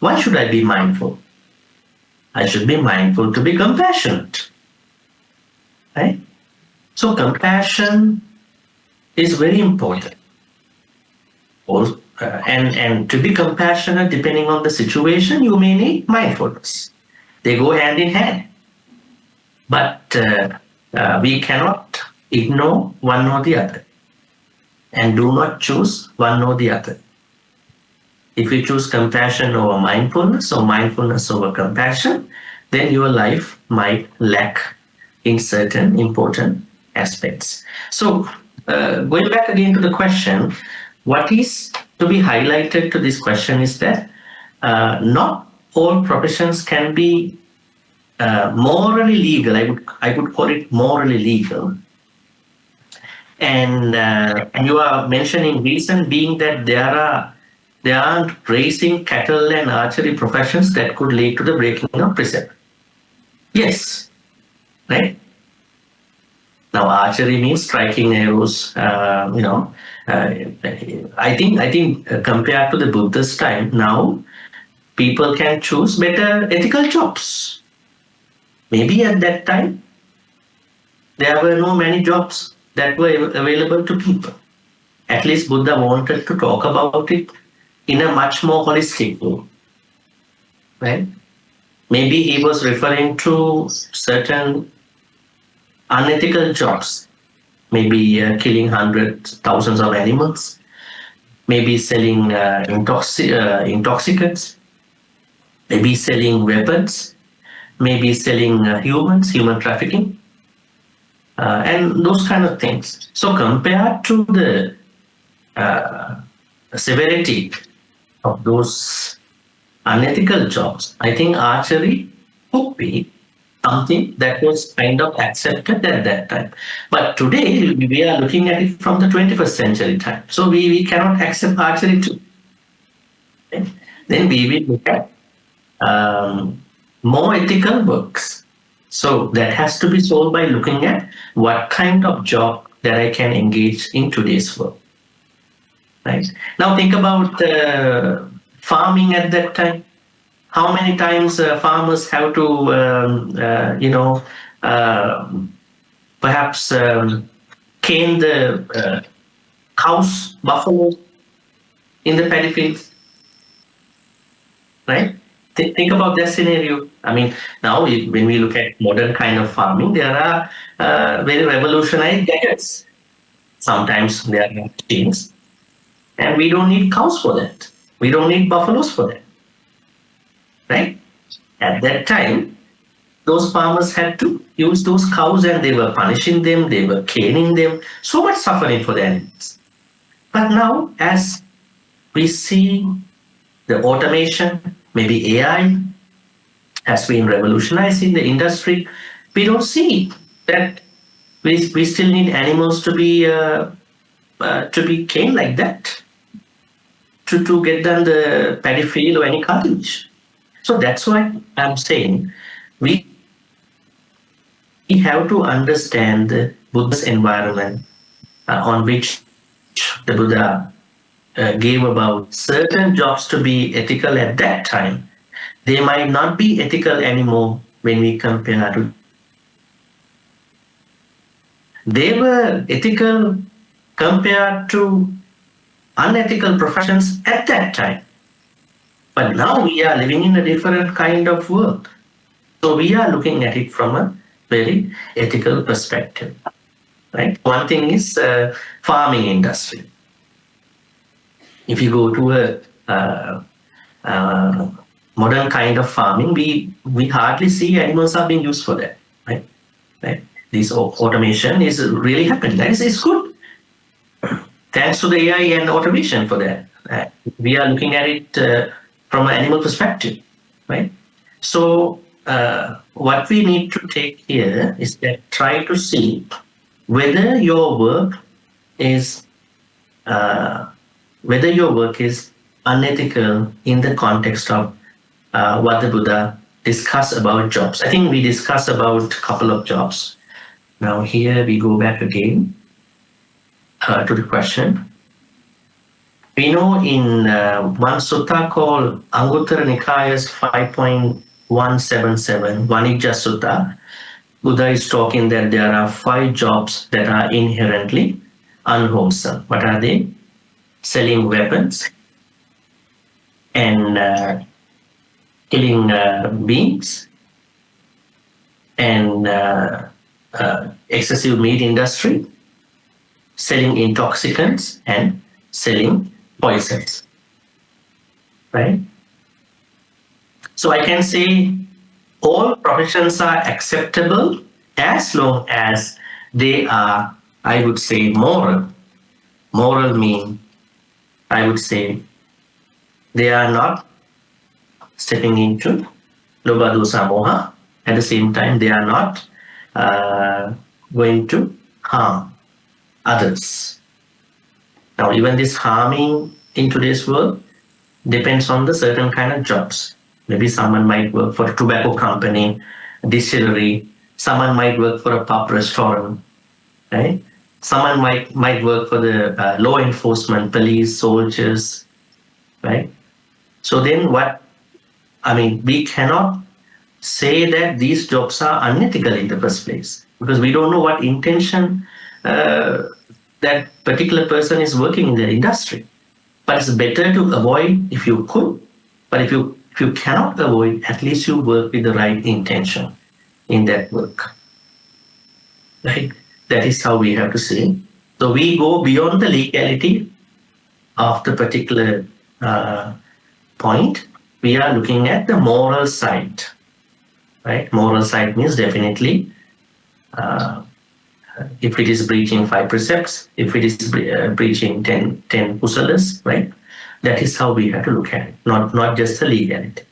Why should I be mindful? I should be mindful to be compassionate, right? So compassion is very important. And to be compassionate, depending on the situation, you may need mindfulness. They go hand in hand. But we cannot ignore one or the other, and do not choose one or the other. If you choose compassion over mindfulness or mindfulness over compassion, then your life might lack in certain important aspects. So, going back again to the question, what is to be highlighted to this question is that not all professions can be morally legal. I would call it morally legal. And you are mentioning reason being that there aren't racing, cattle, and archery professions that could lead to the breaking of precept. Yes, right. Now, archery means striking arrows. I think compared to the Buddha's time, now people can choose better ethical jobs. Maybe at that time there were no many jobs that were available to people. At least Buddha wanted to talk about it in a much more holistic way, right? Maybe he was referring to certain unethical jobs, maybe killing hundreds, thousands of animals, maybe selling intoxicants, maybe selling weapons, maybe selling human trafficking, and those kind of things. So compared to the severity of those unethical jobs, I think archery could be something that was kind of accepted at that time. But today we are looking at it from the 21st century time. So we cannot accept archery too. Okay? Then we will look at more ethical works. So that has to be solved by looking at what kind of job that I can engage in today's world. Right? Now think about farming at that time. How many times farmers have to, perhaps cane the cows, buffaloes in the paddy fields, right? Think about that scenario. I mean, now when we look at modern kind of farming, there are very revolutionary gadgets. Sometimes there are machines, and we don't need cows for that. We don't need buffaloes for that, right? At that time, those farmers had to use those cows, and they were punishing them, they were caning them, so much suffering for the animals. But now, as we see the automation, maybe AI has been revolutionizing the industry, we don't see that we still need animals to be caned like that to get done the paddy field or any cultivation. So that's why I'm saying we have to understand the Buddha's environment on which the Buddha gave about certain jobs to be ethical at that time. They might not be ethical anymore when we compare to. They were ethical compared to unethical professions at that time. But now we are living in a different kind of world. So we are looking at it from a very ethical perspective. Right? One thing is farming industry. If you go to a modern kind of farming, we hardly see animals are being used for that. Right? This automation is really happening. That is good. Thanks to the AI and automation for that. We are looking at it from an animal perspective, right? So what we need to take here is that try to see whether your work is unethical in the context of what the Buddha discussed about jobs. I think we discussed about a couple of jobs. Now here we go back again to the question. We know in one sutta called Anguttara Nikaya's 5.177, Vanijja Sutta, Buddha is talking that there are 5 jobs that are inherently unwholesome. What are they? Selling weapons and killing beings and excessive meat industry, selling intoxicants and selling poisons, right? So I can say all professions are acceptable as long as they are, I would say, moral. Moral mean, I would say, they are not stepping into Lobha Dosa Moha. At the same time, they are not going to harm others. Now, even this harming in today's world depends on the certain kind of jobs. Maybe someone might work for a tobacco company, distillery. Someone might work for a pub restaurant, right? Someone might work for the law enforcement, police, soldiers, right? So then what? I mean, we cannot say that these jobs are unethical in the first place because we don't know what intention that particular person is working in the industry. But it's better to avoid if you could. But if you cannot avoid, at least you work with the right intention in that work. Right? That is how we have to see. So we go beyond the legality of the particular point. We are looking at the moral side. Right? Moral side means definitely if it is breaching 5 precepts, if it is breaching 10 kusalas, right? That is how we have to look at it, not just the legality,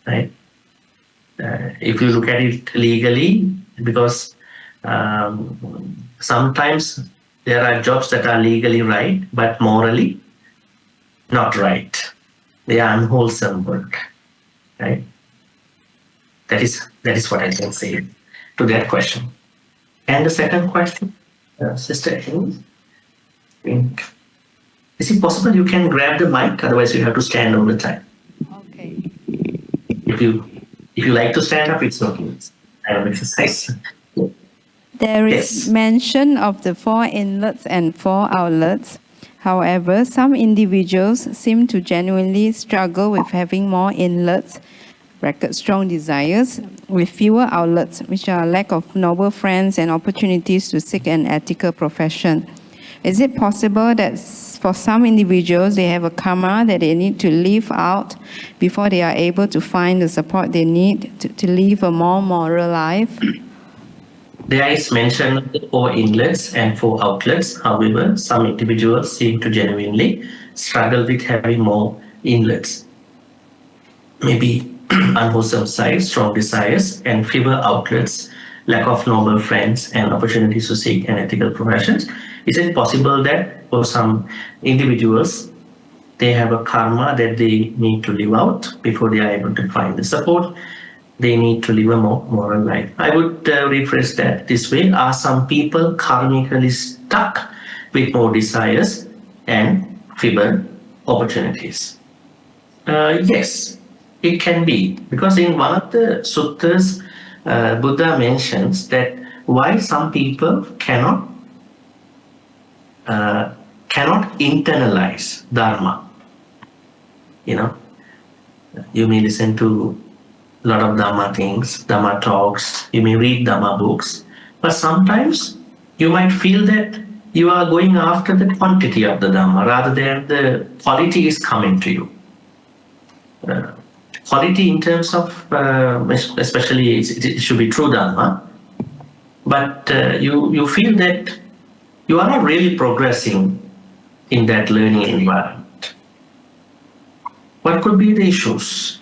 right? If you look at it legally, because sometimes there are jobs that are legally right, but morally not right. They are unwholesome work, right? That is what I can say to that question. And the second question, Sister Amy, is it possible you can grab the mic? Otherwise, you have to stand all the time. Okay. If you like to stand up, it's okay. I am exercise. There is Yes. mention of the 4 inlets and 4 outlets. However, some individuals seem to genuinely struggle with having more inlets, strong desires, with fewer outlets, which are lack of noble friends and opportunities to seek an ethical profession. Is it possible that for some individuals, they have a karma that they need to live out before they are able to find the support they need to live a more moral life? There is mention of the 4 inlets and 4 outlets. However, some individuals seem to genuinely struggle with having more inlets. Maybe unwholesome sides, strong desires, and fewer outlets, lack of noble friends, and opportunities to seek an ethical professions. Is it possible that for some individuals, they have a karma that they need to live out before they are able to find the support? They need to live a more moral life. I would rephrase that this way. Are some people karmically stuck with more desires and fewer opportunities? Yes, it can be. Because in one of the suttas, Buddha mentions that why some people cannot internalize dharma. You know, you may listen to a lot of dharma things, dharma talks, you may read dharma books, but sometimes you might feel that you are going after the quantity of the dharma rather than the quality is coming to you. Quality in terms of, especially it should be true dharma, but you feel that you are not really progressing in that learning environment. What could be the issues?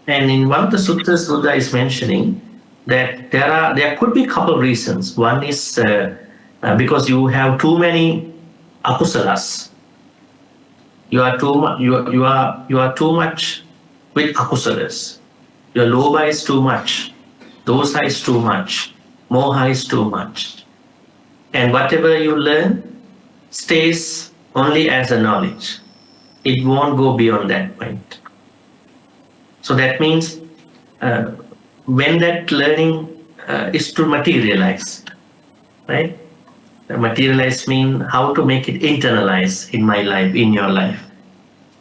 And in one of the suttas, Buddha is mentioning that there could be a couple of reasons. One is because you have too many akusalas. You are too much with akusalas. Your lobha is too much, dosa is too much, moha is too much, and whatever you learn stays only as a knowledge. It won't go beyond that point. So that means uh, when that learning is to materialize, right? Materialize mean how to make it internalize in my life, in your life.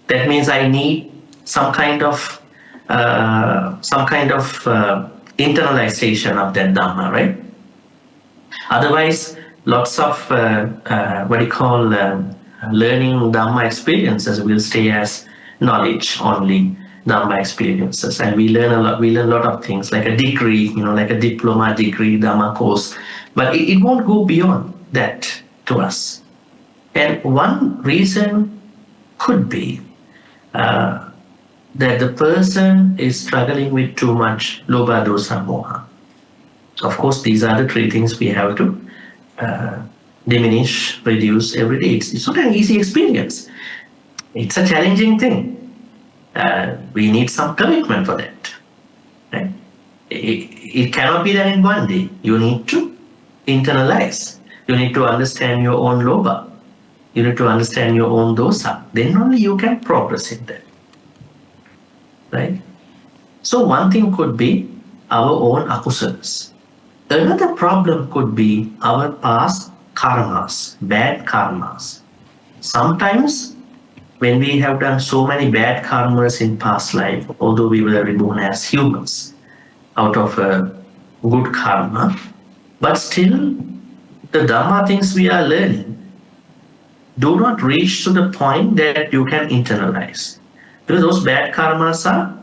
That means I need some kind of internalization of that dhamma, right? Otherwise, lots of what you call learning dhamma experiences will stay as knowledge only, dhamma experiences, and we learn a lot. We learn a lot of things like a degree, like a diploma degree, dhamma course, but it won't go beyond that to us. And one reason could be that the person is struggling with too much lobha, dosa, moha. Of course, these are the three things we have to diminish, reduce every day. It's not an easy experience. It's a challenging thing. We need some commitment for that. Right? It cannot be done in one day. You need to internalize. You need to understand your own lobha. You need to understand your own dosa. Then only you can progress in that. Right? So one thing could be our own akusalas. Another problem could be our past karmas, bad karmas. Sometimes when we have done so many bad karmas in past life, although we were reborn as humans out of a good karma, but still the Dhamma things we are learning do not reach to the point that you can internalize. Because those bad karmas are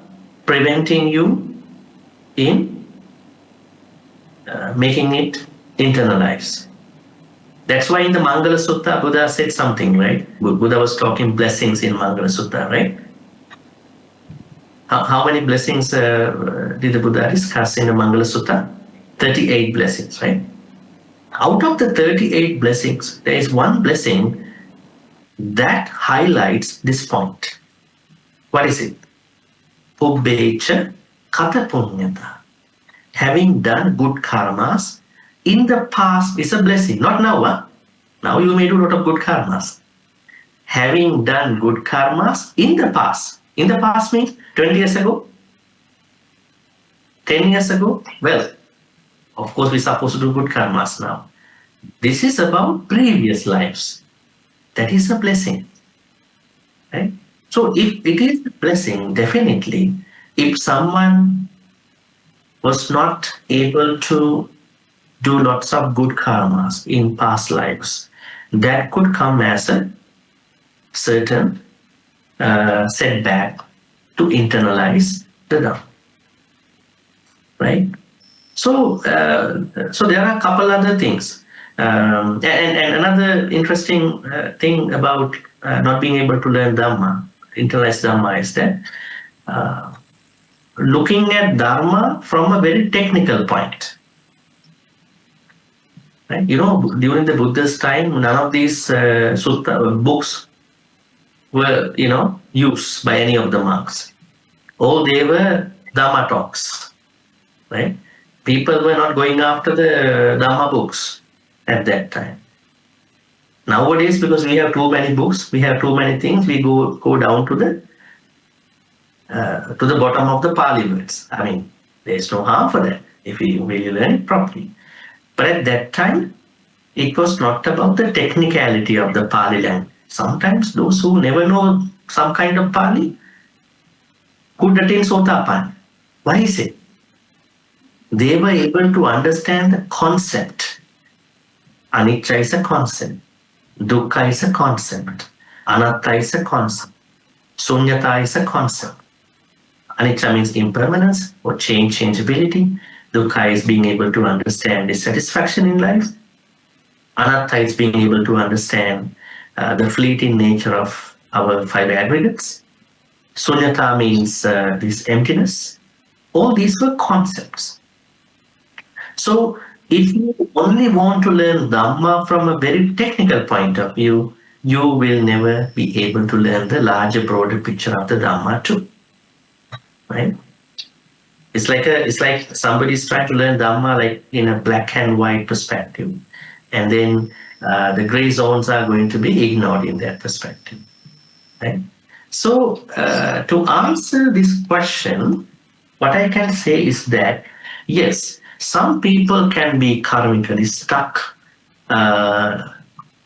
preventing you in making it internalize. That's why in the Mangala Sutta, Buddha said something, right? Buddha was talking blessings in Mangala Sutta, right? How many blessings did the Buddha discuss in the Mangala Sutta? 38 blessings, right? Out of the 38 blessings, there is one blessing that highlights this point. What is it? Ubbecha kata punyata. Having done good karmas in the past is a blessing, not now. Huh? Now you may do a lot of good karmas. Having done good karmas in the past. In the past means 20 years ago, 10 years ago. Well, of course, we're supposed to do good karmas now. This is about previous lives. That is a blessing. Right? So if it is a blessing, definitely, if someone was not able to do lots of good karmas in past lives, that could come as a certain setback to internalize the Dhamma. Right? So there are a couple other things. And another interesting thing about not being able to learn Dhamma, internalize Dhamma, is that looking at Dharma from a very technical point. Right? During the Buddha's time, none of these sutta books were, used by any of the monks. All they were Dhamma talks. Right? People were not going after the Dhamma books at that time. Nowadays, because we have too many books, we have too many things, we go down to the bottom of the Pali words. I mean, there's no harm for that if we really learn it properly. But at that time, it was not about the technicality of the Pali language. Sometimes those who never know some kind of Pali could attain Sotapanna. Why is it? They were able to understand the concept. Anicca is a concept. Dukkha is a concept. Anatta is a concept. Sunyata is a concept. Anicca means impermanence or changeability. Dukkha is being able to understand dissatisfaction in life. Anatta is being able to understand the fleeting nature of our five aggregates. Sunyata means this emptiness. All these were concepts. So if you only want to learn Dhamma from a very technical point of view, you will never be able to learn the larger, broader picture of the Dhamma too. Right? It's like somebody's trying to learn Dhamma like in a black and white perspective. And then The gray zones are going to be ignored in that perspective. Right? So, to answer this question, what I can say is that yes, some people can be uh,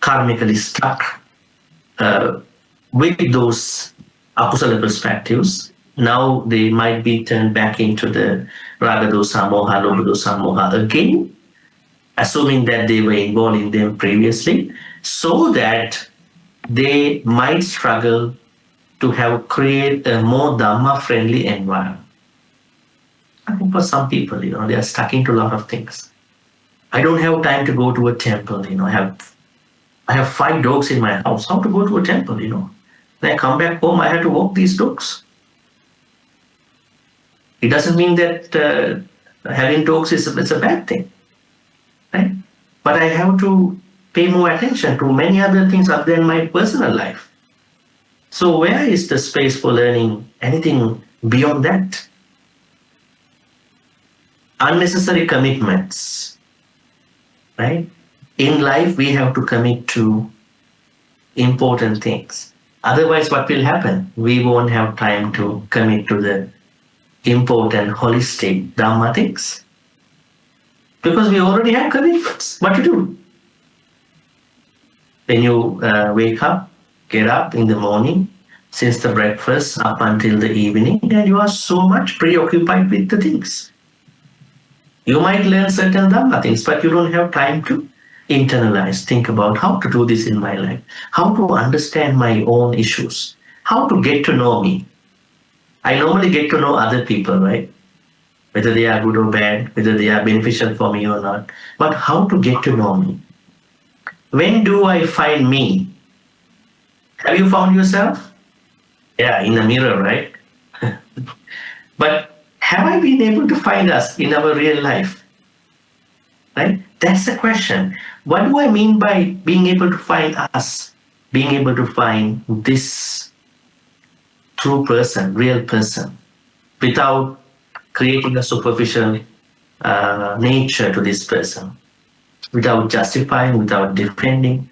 karmically stuck with those akusala perspectives. Now they might be turned back into the raga dosa, moha, lobha dosa, moha again, assuming that they were involved in them previously, so that they might struggle to have create a more dhamma friendly environment. I think for some people, they are stuck into a lot of things. I don't have time to go to a temple. I have 5 dogs in my house. How to go to a temple? When I come back home, I have to walk these dogs. It doesn't mean that having dogs is a bad thing, right? But I have to pay more attention to many other things other than my personal life. So where is the space for learning anything beyond that? Unnecessary commitments, right? In life, we have to commit to important things. Otherwise, what will happen? We won't have time to commit to the important, holistic Dhamma things. Because we already have commitments. What to do? When you wake up, get up in the morning, since the breakfast up until the evening, and you are so much preoccupied with the things. You might learn certain Dhamma things, but you don't have time to internalize, think about how to do this in my life, how to understand my own issues, how to get to know me. I normally get to know other people, right? Whether they are good or bad, whether they are beneficial for me or not, but how to get to know me. When do I find me? Have you found yourself? Yeah, in the mirror, right? But have I been able to find us in our real life? Right? That's the question. What do I mean by being able to find us? Being able to find this true person, real person, without creating a superficial nature to this person, without justifying, without defending.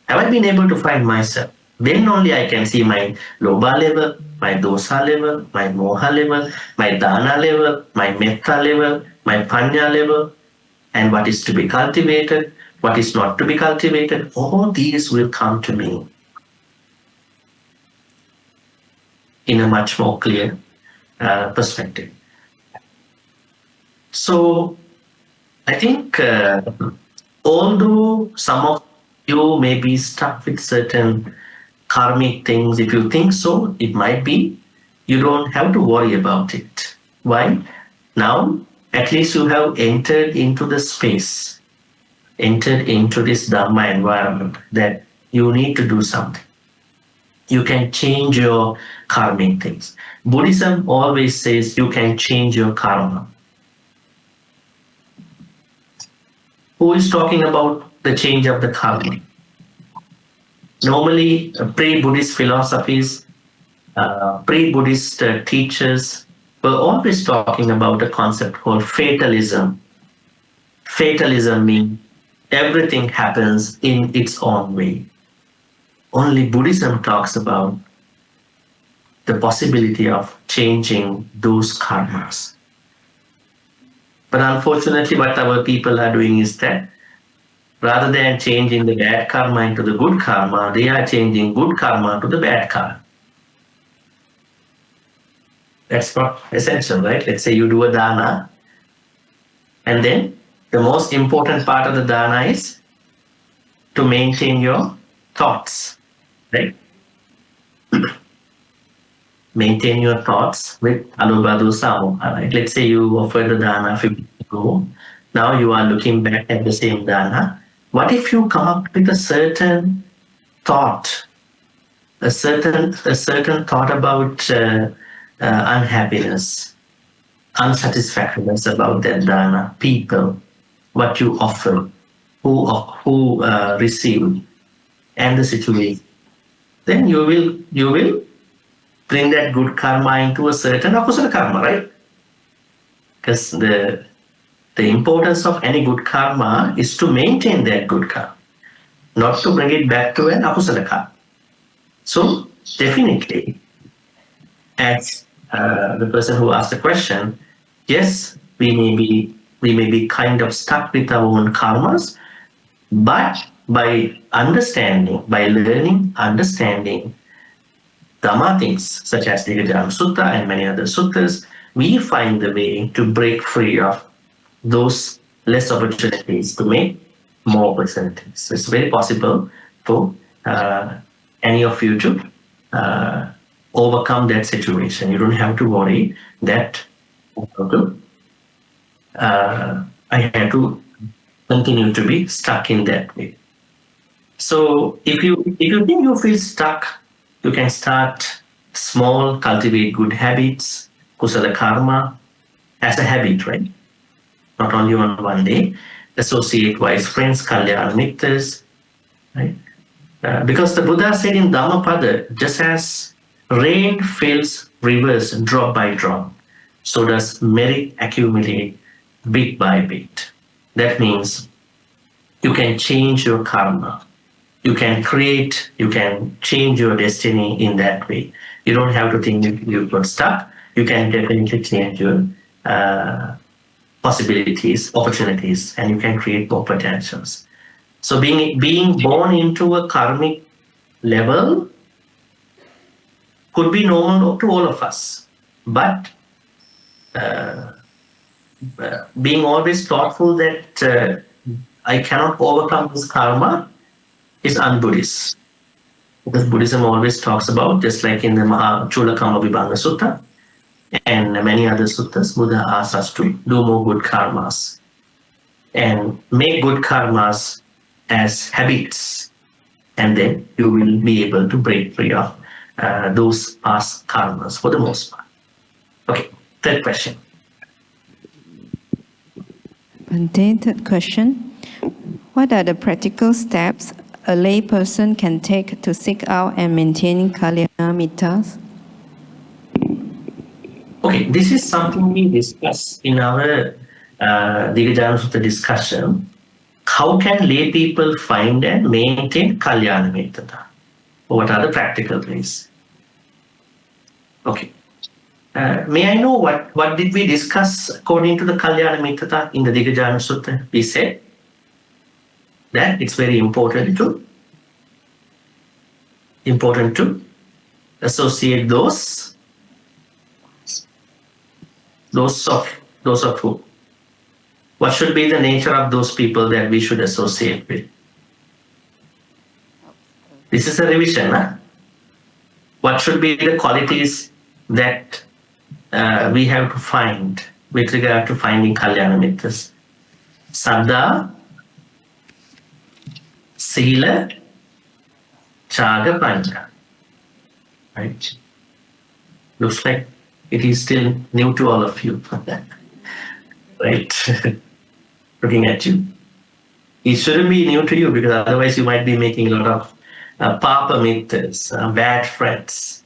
Have I been able to find myself? Then only I can see my lobha level, my dosa level, my moha level, my dana level, my metta level, my panya level, and what is to be cultivated, what is not to be cultivated. All these will come to me in a much more clear perspective. So I think although some of you may be stuck with certain karmic things, if you think so, it might be, you don't have to worry about it. Why? Now, at least you have entered into the space, entered into this Dhamma environment that you need to do something. You can change your karmic things. Buddhism always says you can change your karma. Who is talking about the change of the karma? Normally, pre-Buddhist philosophies, pre-Buddhist teachers were always talking about a concept called fatalism. Fatalism means everything happens in its own way. Only Buddhism talks about the possibility of changing those karmas. But unfortunately, what our people are doing is that rather than changing the bad karma into the good karma, they are changing good karma to the bad karma. That's not essential, right? Let's say you do a dana, and then the most important part of the dana is to maintain your thoughts, right? Maintain your thoughts with alobha dosa moha, right? Let's say you offer the dana 50 ago. Now you are looking back at the same dana. What if you come up with a certain thought, a certain thought about unhappiness, unsatisfactoriness about that dana, people, what you offer, who received, and the situation? Then you will bring that good karma into a certain akusala karma, right? Because the importance of any good karma is to maintain that good karma. not to bring it back to an akusala karma. So definitely, as the person who asked the question, yes, we may be kind of stuck with our own karmas, but by understanding, by learning, understanding Dhamma things such as the Dighajanu Sutta and many other suttas, we find the way to break free of those less opportunities to make more opportunities. So it's very possible for any of you to overcome that situation. You don't have to worry that I have to continue to be stuck in that way. So if you think you feel stuck, you can start small, cultivate good habits, kusala karma as a habit, right? Not only on one day. Associate wise friends, kalyana mittas, right? Because the Buddha said in Dhammapada, just as rain fills rivers drop by drop, so does merit accumulate bit by bit. That means you can change your karma. You can create, you can change your destiny in that way. You don't have to think you got stuck. You can definitely change your possibilities, opportunities, and you can create more potentials. So being born into a karmic level could be normal to all of us, but being always thoughtful that I cannot overcome this karma is un-Buddhist. Because Buddhism always talks about, just like in the Chulakama Vibhanga Sutta and many other suttas, Buddha asks us to do more good karmas and make good karmas as habits, and then you will be able to break free of those past karmas for the most part. Okay, third question. Bhante, third question. What are the practical steps a lay person can take to seek out and maintain kalyana mittas? Okay, this is something we discussed in our Dighajanu Sutta discussion. How can lay people find and maintain kalyana mitta? What are the practical ways? Okay. May I know what did we discuss according to the kalyana mitta in the Dighajanu Sutta? We said that it's very important to associate those of who. What should be the nature of those people that we should associate with? This is a revision, huh? What should be the qualities that we have to find with regard to finding kalyana mittas? Saddha, Sila, Chaga, Panja. Right? Looks like it is still new to all of you. Right? Looking at you. It shouldn't be new to you because otherwise you might be making a lot of papa mittas, bad friends.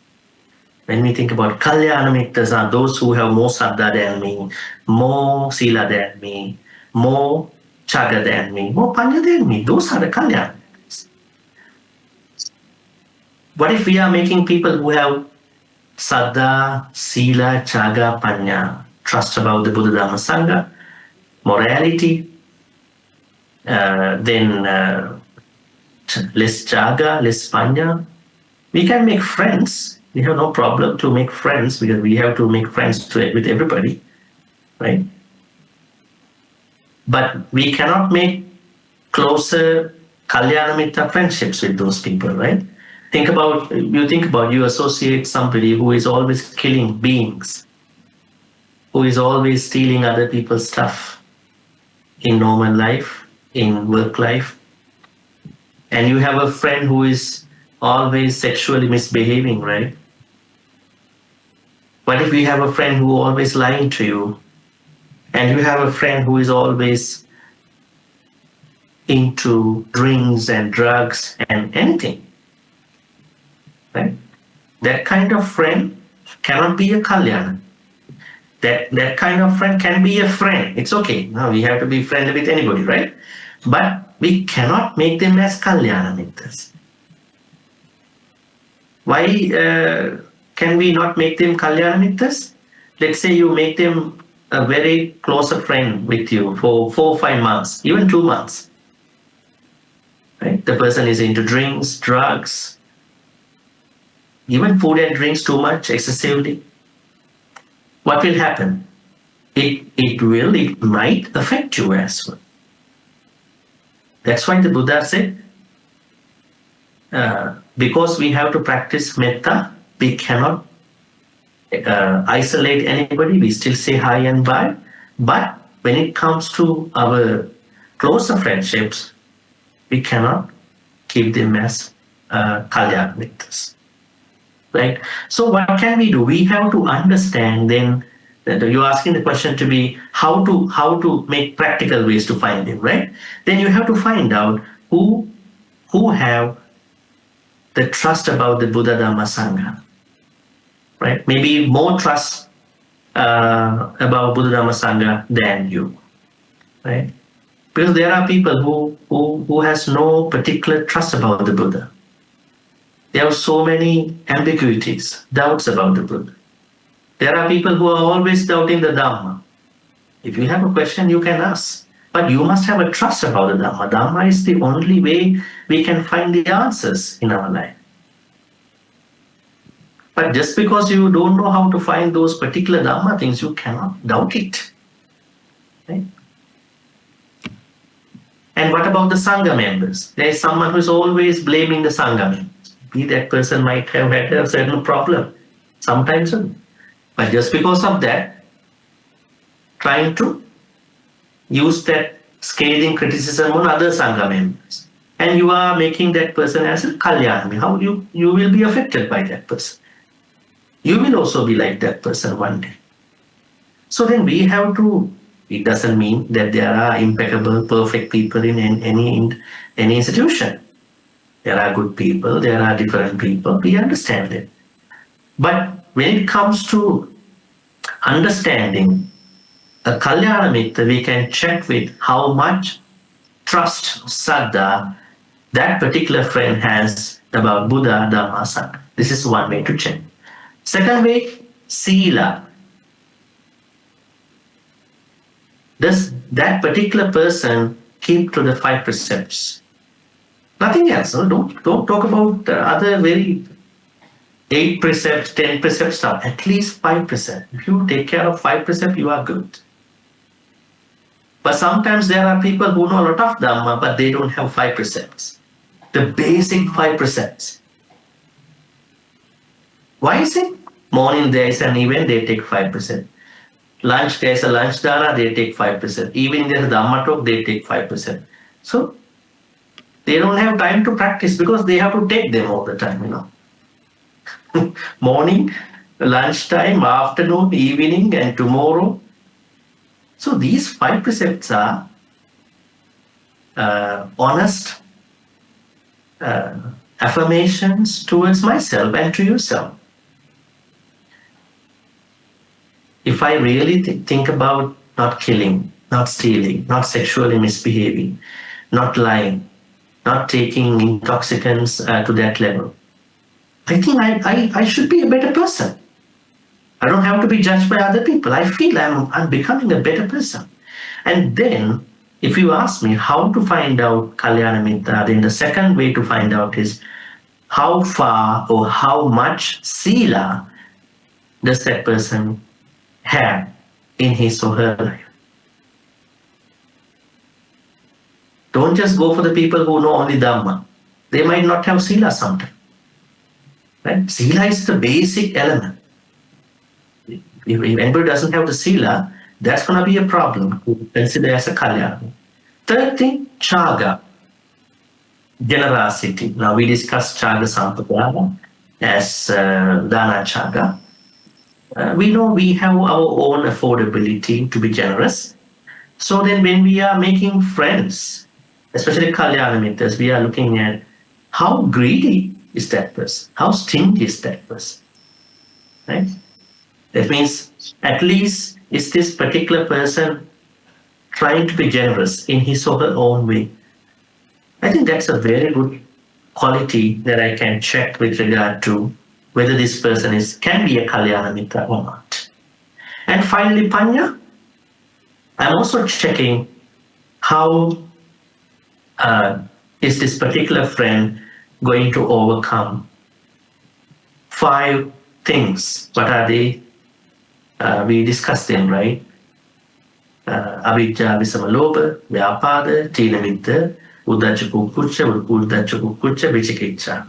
When we think about kalyana mittas, are those who have more saddha than me, more sila than me, more chaga than me, more panya than me. Those are the kalyana mittas. What if we are making people who have saddha, sila, chaga, panya, trust about the Buddha Dhamma Sangha, morality, then less chaga, less panya? We can make friends. We have no problem to make friends because we have to make friends with everybody, right? But we cannot make closer kalyana mitta friendships with those people, right? Think about you associate somebody who is always killing beings, who is always stealing other people's stuff in normal life, in work life, and you have a friend who is always sexually misbehaving, right? What if you have a friend who always lying to you, and you have a friend who is always into drinks and drugs and anything, right? That kind of friend cannot be a kalyana. That kind of friend can be a friend. It's okay. No, we have to be friendly with anybody, right? but we cannot make them as Kalyana Mitras. Why can we not make them Kalyana Mitras? Let's say you make them a very close friend with you for 4 or 5 months, even 2 months. Right? The person is into drinks, drugs, even food and drinks too much, excessively. What will happen? It might affect you as well. That's why the Buddha said, because we have to practice metta, we cannot isolate anybody. We still say hi and bye. But when it comes to our closer friendships, we cannot keep them as Kalyana Mitras. Right? So what can we do? We have to understand then that you're asking the question to be how to make practical ways to find them, right? Then you have to find out who have the trust about the Buddha Dhamma Sangha, right? Maybe more trust about Buddha Dhamma Sangha than you, right? Because there are people who has no particular trust about the Buddha. There are so many ambiguities, doubts about the Buddha. There are people who are always doubting the Dhamma. If you have a question, you can ask. But you must have a trust about the Dhamma. Dhamma is the only way we can find the answers in our life. But just because you don't know how to find those particular Dhamma things, you cannot doubt it. Right? And what about the Sangha members? There is someone who is always blaming the Sangha members. Maybe that person might have had a certain problem. Sometimes so. But just because of that, trying to use that scathing criticism on other Sangha members. And you are making that person as a Kalyana. How you will be affected by that person. You will also be like that person one day. So then we have to, it doesn't mean that there are impeccable, perfect people in any institution. There are good people, there are different people, we understand it. But when it comes to understanding a Kalyana Mitra, we can check with how much trust, Saddha, that particular friend has about Buddha, Dhamma, Sangha. This is one way to check. Second way, Sila. Does that particular person keep to the 5 precepts? Nothing else. No? Don't talk about other very 8 precepts, 10 precepts stuff. At least 5 precepts. If you take care of 5 precepts, you are good. But sometimes there are people who know a lot of Dhamma, but they don't have 5 precepts. The basic 5 precepts. Why is it? Morning there is an event, they take 5%. Lunch, there's a lunch dana, they take 5%. Evening there's a Dhamma talk, they take 5%. So they don't have time to practice because they have to take them all the time, Morning, lunchtime, afternoon, evening, and tomorrow. So these 5 precepts are honest affirmations towards myself and to yourself. If I really think about not killing, not stealing, not sexually misbehaving, not lying, not taking intoxicants to that level, I think I should be a better person. I don't have to be judged by other people. I feel I'm becoming a better person. And then, if you ask me how to find out Kalyana Mitra, then the second way to find out is how far or how much Sila does that person have in his or her life. Don't just go for the people who know only Dhamma. They might not have Sila sometimes. Right? Sila is the basic element. If anybody doesn't have the Sila, that's going to be a problem to consider as a Kalyana. Third thing, Chaga, generosity. Now we discussed Chaga Sampradaya as Dana Chaga. We know we have our own affordability to be generous. So then when we are making friends, especially Kalyana Mitras, we are looking at how greedy is that person? How stingy is that person? Right? That means at least is this particular person trying to be generous in his or her own way. I think that's a very good quality that I can check with regard to whether this person can be a Kalyana Mitra or not. And finally, Panya, I'm also checking how is this particular friend going to overcome 5 things. What are they? We discussed them, right? Avijja, Visama Loba, Vyapada, Tina Mitta, Uddhacha Kukucha, Vichikicha.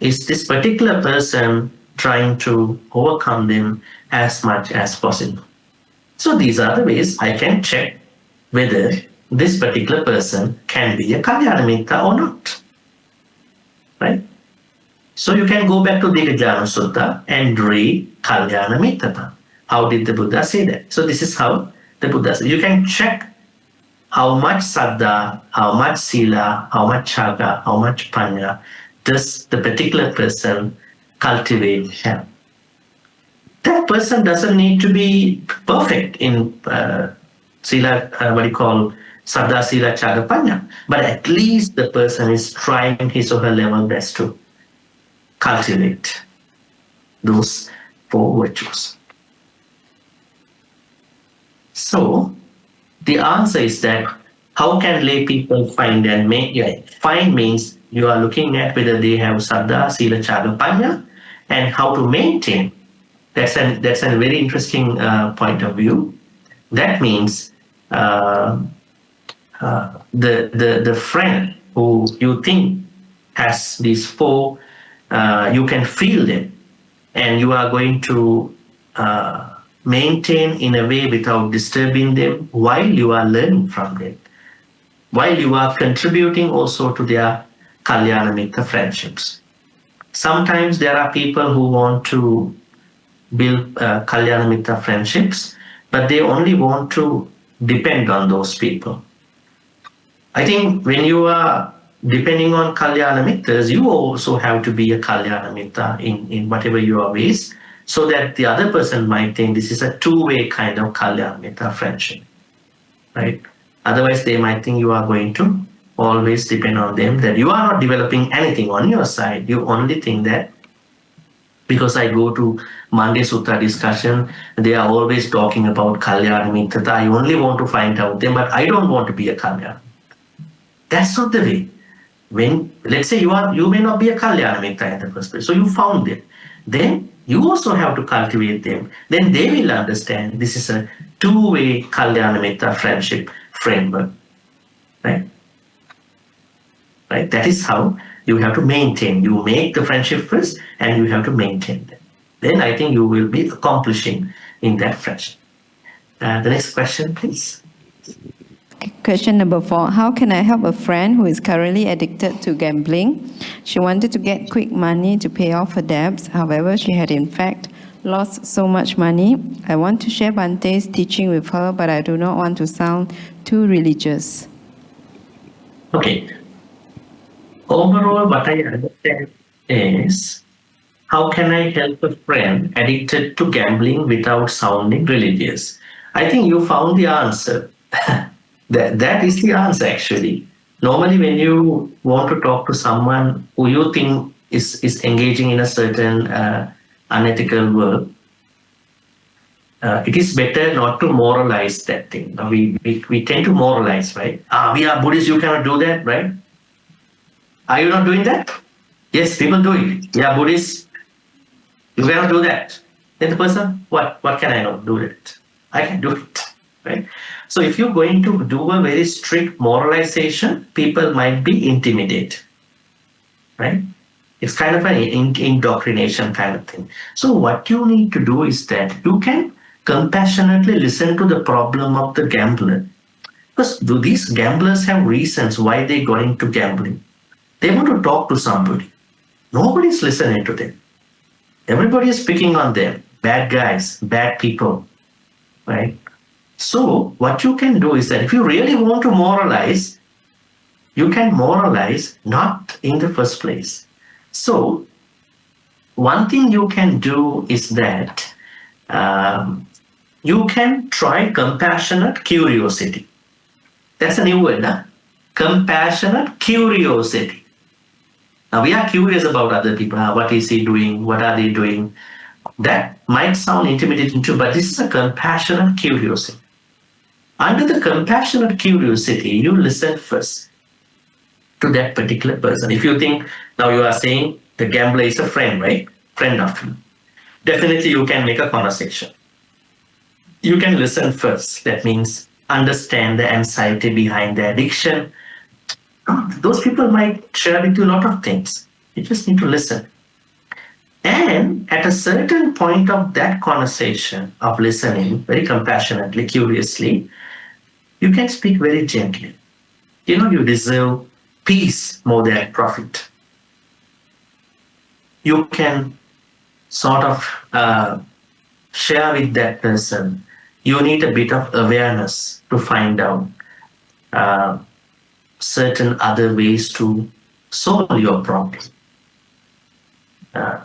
Is this particular person trying to overcome them as much as possible? So these are the ways I can check whether this particular person can be a Kalyana Mitra or not. Right? So you can go back to Dighajanu Sutta and read Kalyana Mitrata. How did the Buddha say that? So this is how the Buddha said. You can check how much Saddha, how much Sila, how much Chaga, how much Panya does the particular person cultivate here. That person doesn't need to be perfect in Sila, Saddha, Sila, Chaga, Panya. But at least the person is trying his or her level best to cultivate those 4 virtues. So the answer is that how can lay people find and make? Find means you are looking at whether they have Saddha, Sila, Chaga, Panya, and how to maintain. That's a very interesting point of view. That means the friend who you think has these 4, you can feel them, and you are going to maintain in a way without disturbing them while you are learning from them, while you are contributing also to their Kalyana Mitra friendships. Sometimes there are people who want to build Kalyana Mitra friendships, but they only want to depend on those people. I think when you are depending on Kalyana Mitras, you also have to be a Kalyana Mitra in whatever your ways, so that the other person might think this is a 2-way kind of Kalyana Mitra friendship, right? Otherwise, they might think you are going to always depend on them, that you are not developing anything on your side. You only think that because I go to Monday Sutra discussion, they are always talking about Kalyana Mitra. I only want to find out them, but I don't want to be a Kalyana. That's not the way. When, let's say you may not be a Kalyana Mitra in the first place, so you found them. Then you also have to cultivate them. Then they will understand this is a 2-way Kalyana Mitra friendship framework, right? Right? That is how you have to maintain. You make the friendship first, and you have to maintain them. Then I think you will be accomplishing in that friendship. The next question, please. Question number 4. How can I help a friend who is currently addicted to gambling? She wanted to get quick money to pay off her debts. However, she had in fact lost so much money. I want to share Bhante's teaching with her, but I do not want to sound too religious. Okay. Overall, what I understand is, how can I help a friend addicted to gambling without sounding religious? I think you found the answer. That is the answer, actually. Normally, when you want to talk to someone who you think is engaging in a certain unethical work, it is better not to moralize that thing. We tend to moralize, right? We are Buddhists, you cannot do that, right? Are you not doing that? Yes, people do it. Yeah, Buddhists, you cannot do that. Then the person, what can I not do it? I can do it, right? So if you're going to do a very strict moralization, people might be intimidated, right? It's kind of an indoctrination kind of thing. So what you need to do is that you can compassionately listen to the problem of the gambler. Because these gamblers have reasons why they got into gambling. They want to talk to somebody. Nobody's listening to them. Everybody is picking on them. Bad guys, bad people, right? So what you can do is that if you really want to moralize, you can moralize not in the first place. So one thing you can do is that you can try compassionate curiosity. That's a new word, huh? Compassionate curiosity. Now we are curious about other people. What is he doing? What are they doing? That might sound intimidating too, but this is a compassionate curiosity. Under the compassionate curiosity, you listen first to that particular person. If you think now you are saying the gambler is a friend, right? Friend of you. Definitely you can make a conversation. You can listen first. That means understand the anxiety behind the addiction. Those people might share with you a lot of things. You just need to listen. And at a certain point of that conversation, of listening very compassionately, curiously, you can speak very gently. You deserve peace more than profit. You can sort of share with that person. You need a bit of awareness to find out uh, certain other ways to solve your problem. Uh,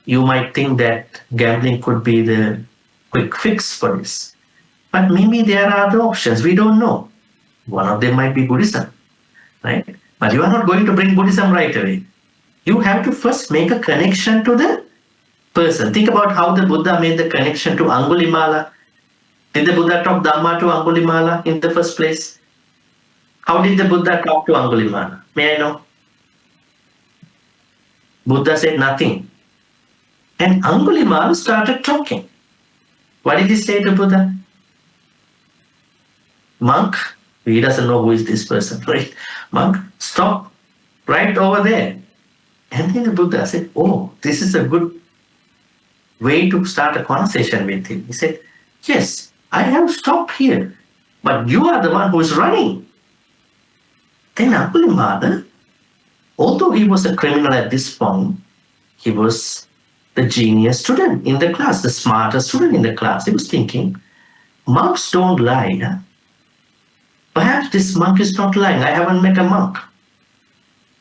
you might think that gambling could be the quick fix for this, but maybe there are other options. We don't know. One of them might be Buddhism, right? But you are not going to bring Buddhism right away. You have to first make a connection to the person. Think about how the Buddha made the connection to Angulimala. Did the Buddha talk Dhamma to Angulimala in the first place? How did the Buddha talk to Angulimala? May I know? Buddha said nothing. And Angulimala started talking. What did he say to Buddha? Monk, he doesn't know who is this person, right? Monk, stop right over there. And then the Buddha said, oh, this is a good way to start a conversation with him. He said, yes, I have stopped here, but you are the one who is running. Then Angulimala, although he was a criminal at this point, he was the genius student in the class, the smartest student in the class. He was thinking, monks don't lie. Huh? Perhaps this monk is not lying. I haven't met a monk.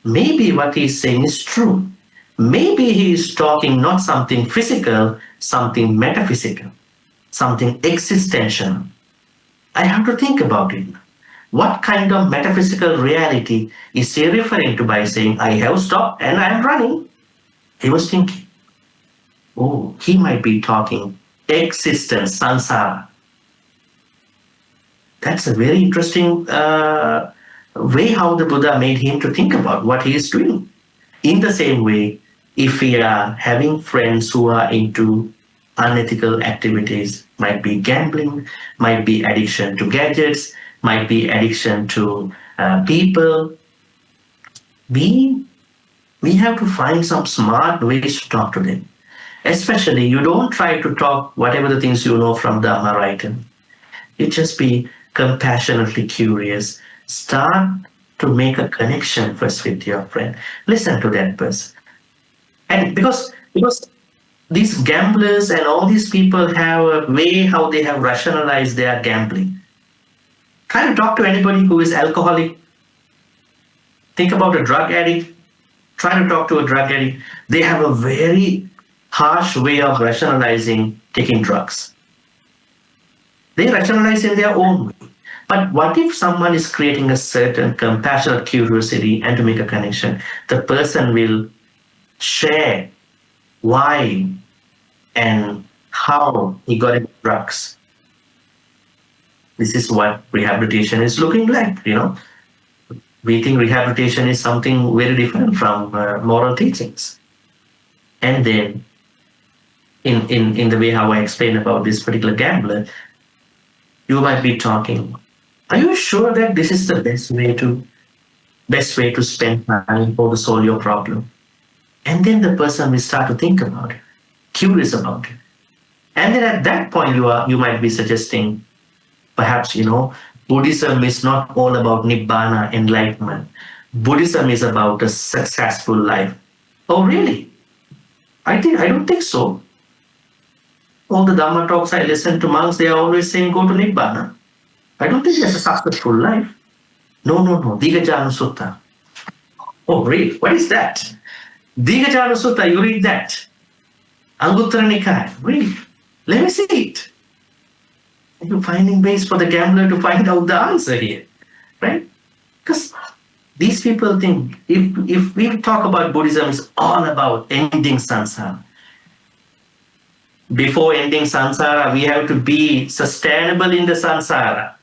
Maybe what he is saying is true. Maybe he is talking not something physical, something metaphysical, something existential. I have to think about it. What kind of metaphysical reality is he referring to by saying, I have stopped and I am running? He was thinking, oh, he might be talking existence, samsara. That's a very interesting way how the Buddha made him to think about what he is doing. In the same way, if we are having friends who are into unethical activities, might be gambling, might be addiction to gadgets, might be addiction to people, we have to find some smart ways to talk to them. Especially, you don't try to talk whatever the things you know from Dhamma right. You just be compassionately curious. Start to make a connection first with your friend. Listen to that person. And because these gamblers and all these people have a way how they have rationalized their gambling. Try to talk to anybody who is alcoholic. Think about a drug addict. Try to talk to a drug addict. They have a very harsh way of rationalizing taking drugs. They rationalize in their own way. But what if someone is creating a certain compassionate curiosity and to make a connection, the person will share why and how he got into drugs. This is what rehabilitation is looking like, We think rehabilitation is something very different from moral teachings. And then, in the way how I explain about this particular gambler, you might be talking, are you sure that this is the best way to spend time or to solve your problem? And then the person will start to think about it, curious about it. And then at that point, you might be suggesting, perhaps, Buddhism is not all about nibbana, enlightenment. Buddhism is about a successful life. Oh, really? I don't think so. All the Dhamma talks I listen to monks, they are always saying, go to nibbana. I don't think that's a successful life. No. Dighajanu Sutta. Oh, really? What is that? Dighajanu Sutta, you read that. Anguttara Nikaya. Really? Let me see it. You're finding ways for the gambler to find out the answer here. right? Because these people think if we talk about Buddhism, it's all about ending samsara. Before ending samsara, we have to be sustainable in the samsara.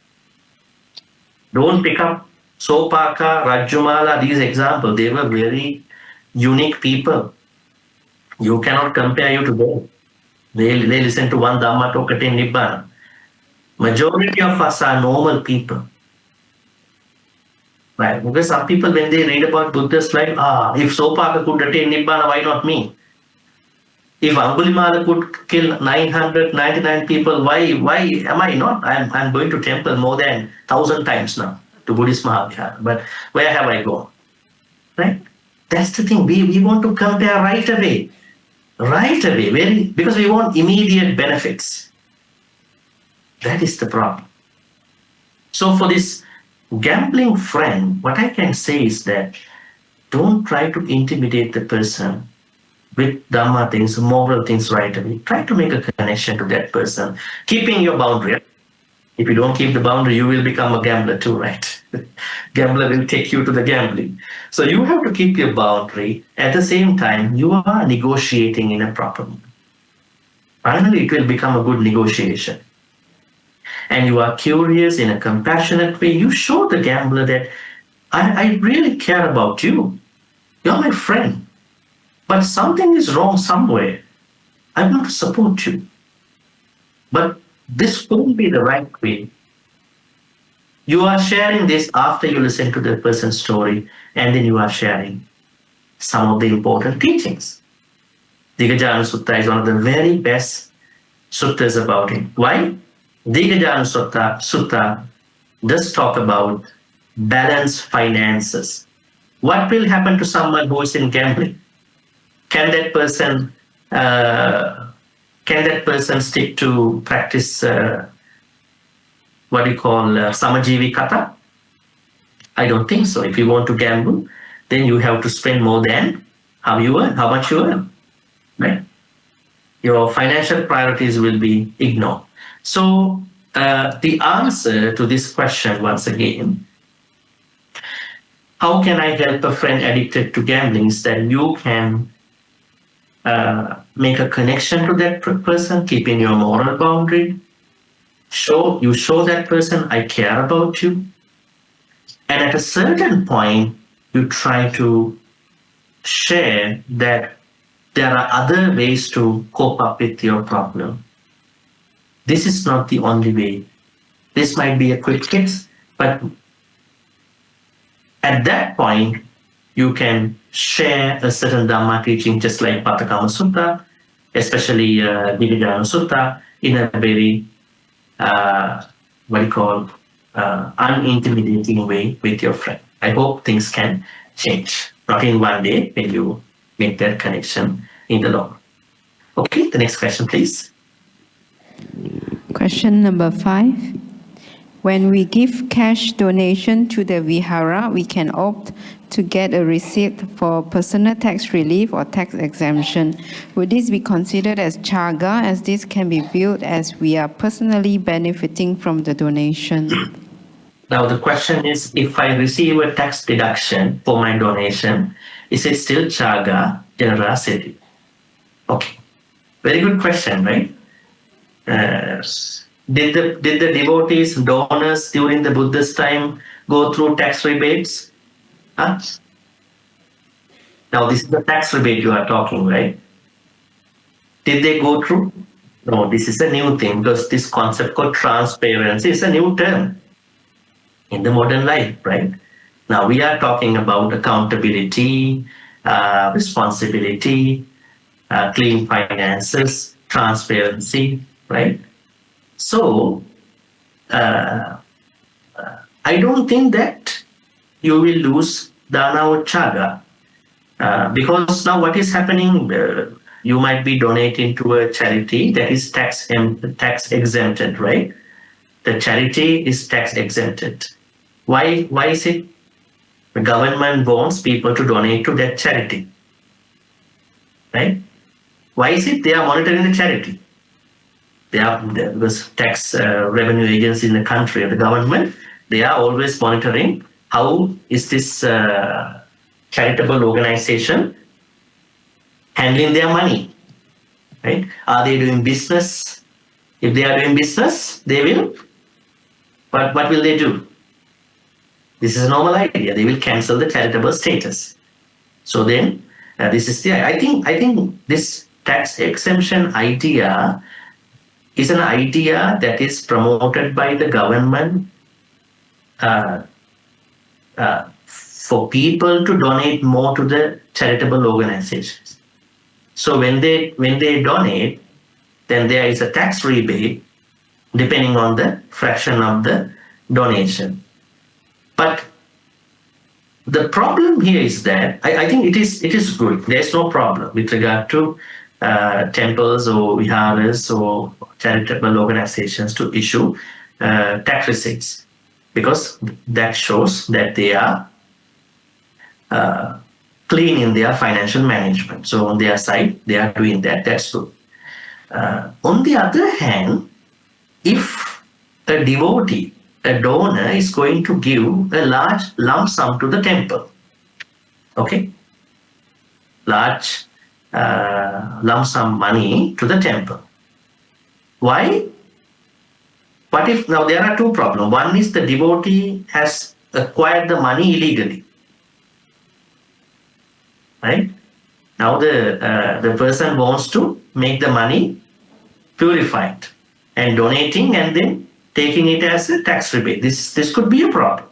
Don't pick up Sopaka, Rajumala, these examples. They were very unique people. You cannot compare you to them. They listen to one Dhamma Tokate Nibbana. Majority of us are normal people. Right? Because some people, when they read about Buddha's life, if Sopaka could attain Nibbana, why not me? If Angulimala could kill 999 people, why am I not? I'm going to temple more than 1,000 times now to Buddhist Mahavihara. But where have I gone? Right? That's the thing. We want to compare right away. Right away. Because we want immediate benefits. That is the problem. So for this gambling friend, what I can say is that don't try to intimidate the person with Dhamma things, moral things right away. Try to make a connection to that person, keeping your boundary. If you don't keep the boundary, you will become a gambler too, right? Gambler will take you to the gambling. So you have to keep your boundary. At the same time, you are negotiating in a proper way. Finally, it will become a good negotiation. And you are curious in a compassionate way. You show the gambler that I really care about you. You're my friend. But something is wrong somewhere. I want to support you. But this won't be the right way. You are sharing this after you listen to the person's story, and then you are sharing some of the important teachings. Dighajanu Sutta is one of the very best suttas about it. Why? Dighajanu Sutta does talk about balanced finances. What will happen to someone who is in gambling? Can that person stick to practice what you call samajivi kata? I don't think so. If you want to gamble, then you have to spend more than how much you earn, right? Your financial priorities will be ignored. So the answer to this question, once again, how can I help a friend addicted to gambling, is that you can make a connection to that person, keeping your moral boundary. Show that person, I care about you. And at a certain point, you try to share that there are other ways to cope up with your problem. This is not the only way. This might be a quick fix, but at that point, you can share a certain Dhamma teaching, just like Patakama Sutta, especially Dighajanu Sutta, in a very unintimidating way with your friend. I hope things can change, not in one day when you make that connection in the long run. Okay, the next question, please. Question number 5. When we give cash donation to the vihara, we can opt to get a receipt for personal tax relief or tax exemption. Would this be considered as chaga, as this can be viewed as we are personally benefiting from the donation? Now the question is, if I receive a tax deduction for my donation, is it still chaga, generosity? Okay, very good question, right? Did the devotees, donors during the Buddha's time go through tax rebates? Huh? Now this is the tax rebate you are talking, right? Did they go through? No, this is a new thing, because this concept called transparency is a new term in the modern life, right? Now we are talking about accountability, responsibility, clean finances, transparency, right? So I don't think that you will lose dana or chaga, because now what is happening? You might be donating to a charity that is tax exempted, right? The charity is tax exempted. Why is it? The government wants people to donate to that charity, right? Why is it? They are monitoring the charity. There was tax revenue agency in the country, or the government. They are always monitoring how is this charitable organization handling their money, right? Are they doing business? If they are doing business, they will. But what will they do? This is a normal idea. They will cancel the charitable status. So then, this is the. I think this tax exemption idea is an idea that is promoted by the government uh, for people to donate more to the charitable organizations. So when they donate, then there is a tax rebate depending on the fraction of the donation. But the problem here is that I think it is good. There's no problem with regard to temples or viharas or charitable organizations to issue tax receipts, because that shows that they are clean in their financial management. So on their side, they are doing that. That's good. On the other hand, if a devotee, a donor, is going to give a large lump sum to the temple, okay, large lump sum money to the temple. Why? What if, now there are two problems. One is the devotee has acquired the money illegally, right? Now the person wants to make the money purified and donating and then taking it as a tax rebate. This could be a problem,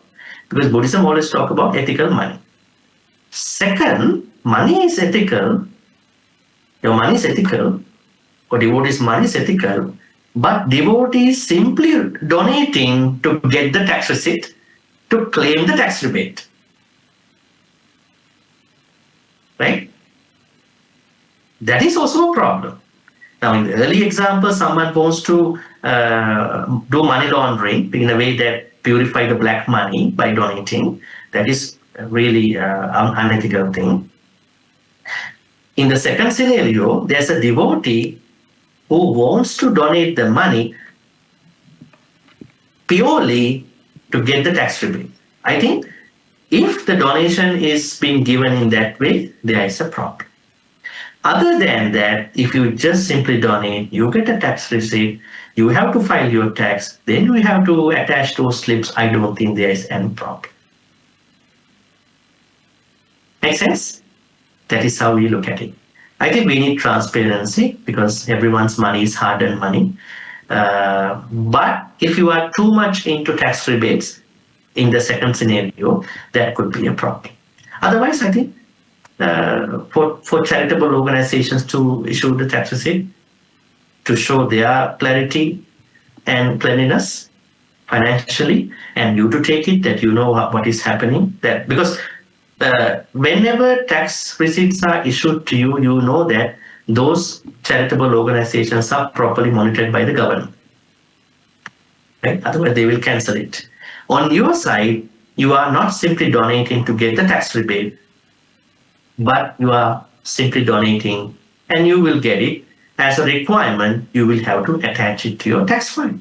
because Buddhism always talk about ethical money. Second, money is ethical. Your money is ethical, or devotee's money is ethical, but devotee is simply donating to get the tax receipt, to claim the tax rebate. Right? That is also a problem. Now, in the early example, someone wants to do money laundering in a way that purify the black money by donating. That is really unethical thing. In the second scenario, there's a devotee who wants to donate the money purely to get the tax rebate. I think if the donation is being given in that way, there is a problem. Other than that, if you just simply donate, you get a tax receipt, you have to file your tax, then you have to attach those slips. I don't think there is any problem. Make sense? That is how we look at it. I think we need transparency, because everyone's money is hard-earned money. But if you are too much into tax rebates in the second scenario, that could be a problem. Otherwise, I think for charitable organizations to issue the tax receipt to show their clarity and cleanliness financially, and you to take it, that you know what is happening. That because whenever tax receipts are issued to you, you know that those charitable organizations are properly monitored by the government. Right? Otherwise, they will cancel it. On your side, you are not simply donating to get the tax rebate, but you are simply donating, and you will get it as a requirement. You will have to attach it to your tax file.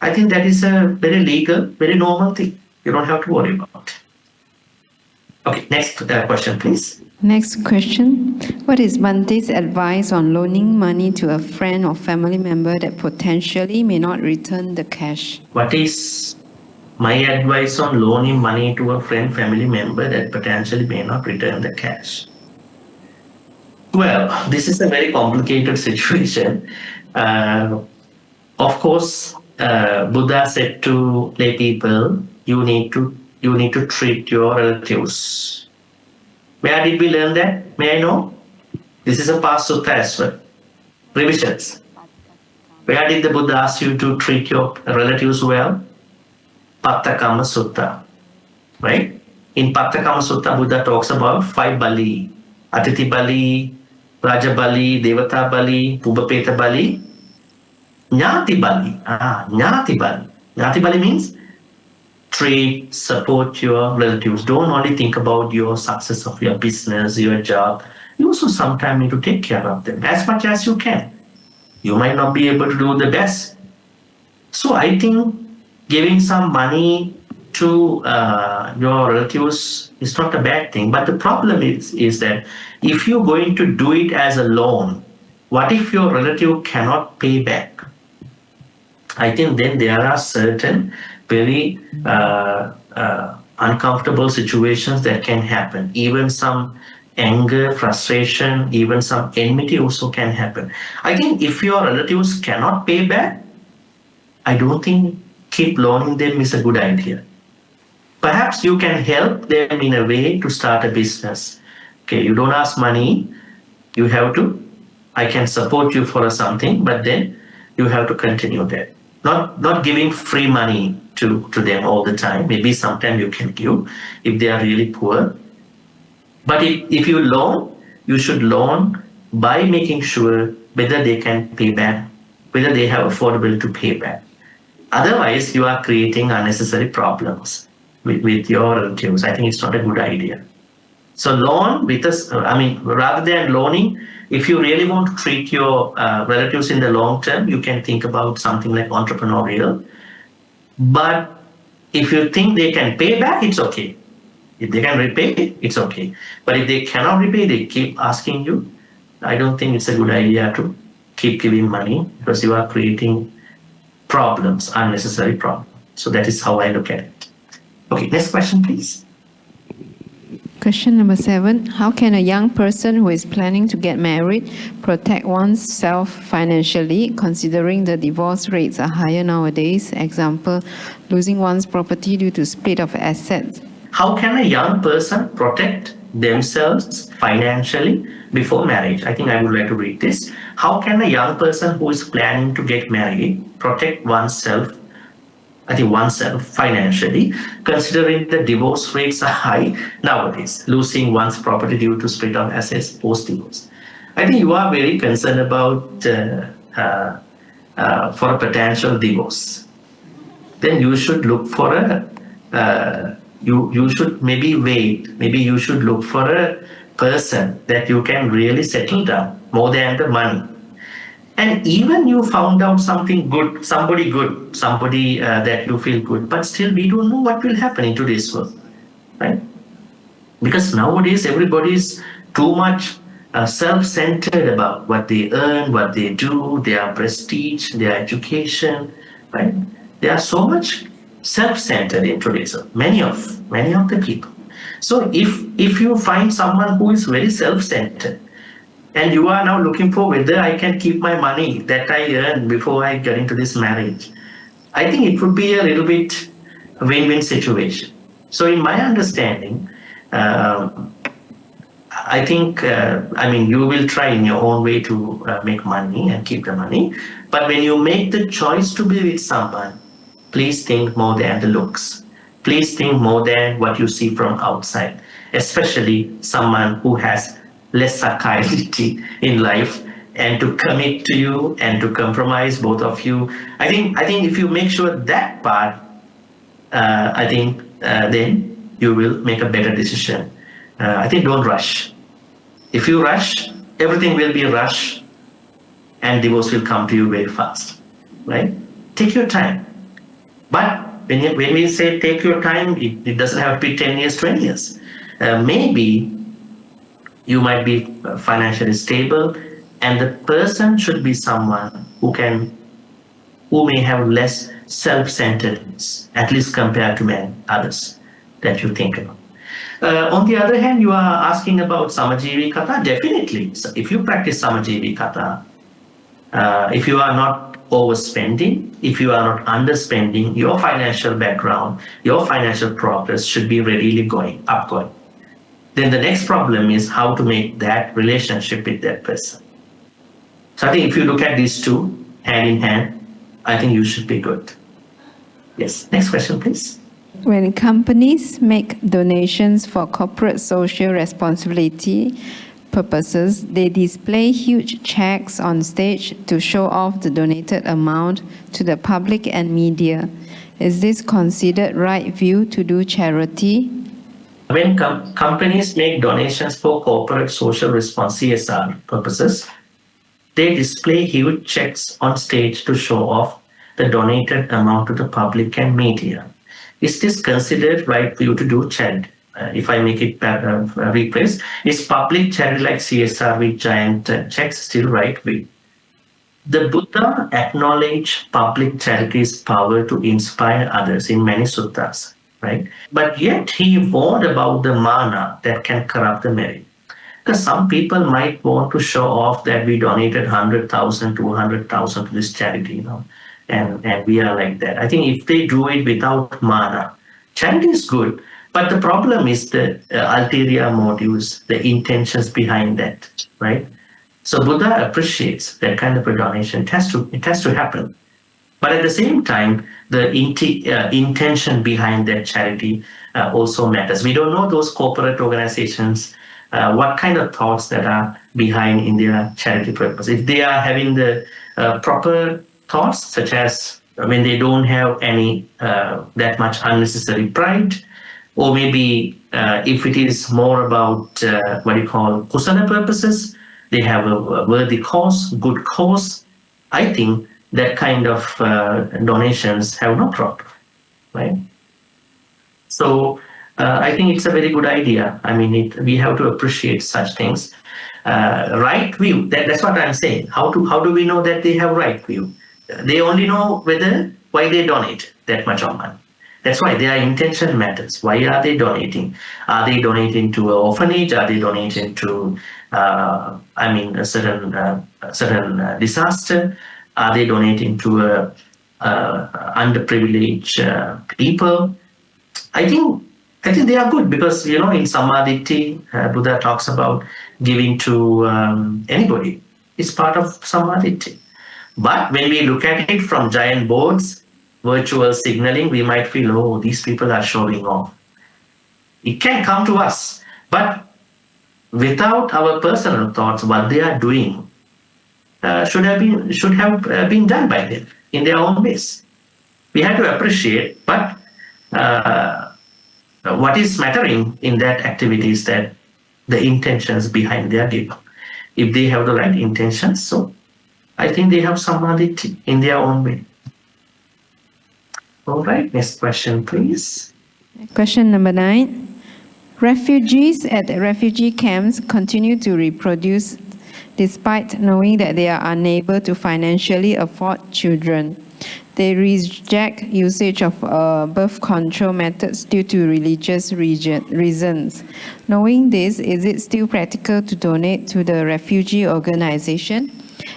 I think that is a very legal, very normal thing. You don't have to worry about it. Okay, next question, please. Next question. What is Bhante's advice on loaning money to a friend or family member that potentially may not return the cash? What is my advice on loaning money to a friend, family member that potentially may not return the cash? Well, this is a very complicated situation. Of course, Buddha said to lay people, you need to treat your relatives. Where did we learn that? May I know? This is a past sutta as well. Revisions. Where did the Buddha ask you to treat your relatives well? Pattakama Sutta. Right? In Pattakama Sutta, Buddha talks about 5 Bali. Atiti Bali, Raja Bali, Devata Bali, Pubapeta Bali, Nyati Bali. Nyati Bali. Nyati Bali means treat, support your relatives. Don't only think about your success of your business, your job. You also sometimes need to take care of them as much as you can. You might not be able to do the best. So I think giving some money to your relatives is not a bad thing. But the problem is that if you're going to do it as a loan, what if your relative cannot pay back? I think then there are certain very uncomfortable situations that can happen. Even some anger, frustration, even some enmity also can happen. I think if your relatives cannot pay back, I don't think keep loaning them is a good idea. Perhaps you can help them in a way to start a business. Okay, you don't ask money, you have to, I can support you for something, but then you have to continue that. Not giving free money to them all the time. Maybe sometime you can give if they are really poor. But if you loan, you should loan by making sure whether they can pay back, whether they have affordable to pay back. Otherwise, you are creating unnecessary problems with your relatives. I think it's not a good idea. So loan with us, I mean, rather than loaning, if you really want to treat your relatives in the long term, you can think about something like entrepreneurial. But if you think they can pay back, it's okay. If they can repay, it's okay. But if they cannot repay, they keep asking you. I don't think it's a good idea to keep giving money because you are creating problems, unnecessary problems. So that is how I look at it. Okay, next question, please. Question number 7. How can a young person who is planning to get married protect oneself financially, considering the divorce rates are higher nowadays? Example, losing one's property due to split of assets. How can a young person protect themselves financially before marriage? I think I would like to read this. How can a young person who is planning to get married protect oneself financially, considering the divorce rates are high nowadays, losing one's property due to split of assets post-divorce? I think you are very concerned about for a potential divorce. Then you should look for you should maybe wait. Maybe you should look for a person that you can really settle down more than the money. And even you found out something good, somebody that you feel good, but still we don't know what will happen in today's world, right? Because nowadays everybody is too much self-centered about what they earn, what they do, their prestige, their education, right? They are so much self-centered in today's world. Many of the people. So if you find someone who is very self-centered, and you are now looking for whether I can keep my money that I earned before I get into this marriage, I think it would be a little bit a win-win situation. So in my understanding, I think, you will try in your own way to make money and keep the money. But when you make the choice to be with someone, please think more than the looks. Please think more than what you see from outside, especially someone who has less psychology in life and to commit to you and to compromise both of you. I think if you make sure that part, then you will make a better decision. I think don't rush. If you rush, everything will be rushed and divorce will come to you very fast, right? Take your time. But when we say take your time, it doesn't have to be 10 years, 20 years. Maybe you might be financially stable, and the person should be someone who may have less self-centeredness, at least compared to many others that you think about. On the other hand, you are asking about Samajivi Kata. Definitely, so if you practice Samajivi Kata, if you are not overspending, if you are not underspending, your financial background, your financial progress should be readily upgoing. Then the next problem is how to make that relationship with that person. So I think if you look at these two hand in hand, I think you should be good. Yes, next question, please. When companies make donations for corporate social responsibility purposes, they display huge checks on stage to show off the donated amount to the public and media. Is this considered right view to do charity? When companies make donations for corporate social CSR purposes, they display huge checks on stage to show off the donated amount to the public and media. Is this considered right for you to do charity? If I make it replace, is public charity like CSR with giant checks still right way? The Buddha acknowledged public charity's power to inspire others in many suttas, right? But yet he warned about the mana that can corrupt the merit. Because some people might want to show off that we donated 100,000, 200,000 to this charity, and we are like that. I think if they do it without mana, charity is good, but the problem is the ulterior motives, the intentions behind that, right? So Buddha appreciates that kind of a donation. It has to happen. But at the same time, the intention behind that charity also matters. We don't know those corporate organizations, what kind of thoughts that are behind in their charity purpose. If they are having the proper thoughts, such as when they don't have any that much unnecessary pride, or maybe if it is more about what you call kusana purposes, they have a worthy cause, good cause. I think that kind of donations have no problem, right? So I think it's a very good idea. I mean, we have to appreciate such things. Right view. That's what I'm saying. How do we know that they have right view? They only know why they donate that much of money. That's why their intention matters. Why are they donating? Are they donating to an orphanage? Are they donating to, a certain disaster? Are they donating to underprivileged people? I think they are good because in Samadhi, Buddha talks about giving to anybody. It's part of Samadhi. But when we look at it from giant boards, virtual signaling, we might feel, oh, these people are showing off. It can come to us, but without our personal thoughts, what they are doing should have been done by them in their own ways. We have to appreciate, but what is mattering in that activity is that the intentions behind their giving. If they have the right intentions, so I think they have samadhi in their own way. All right, next question, please. Question number 9. Refugees at refugee camps continue to reproduce despite knowing that they are unable to financially afford children. They reject usage of birth control methods due to religious reasons. Knowing this, is it still practical to donate to the refugee organization?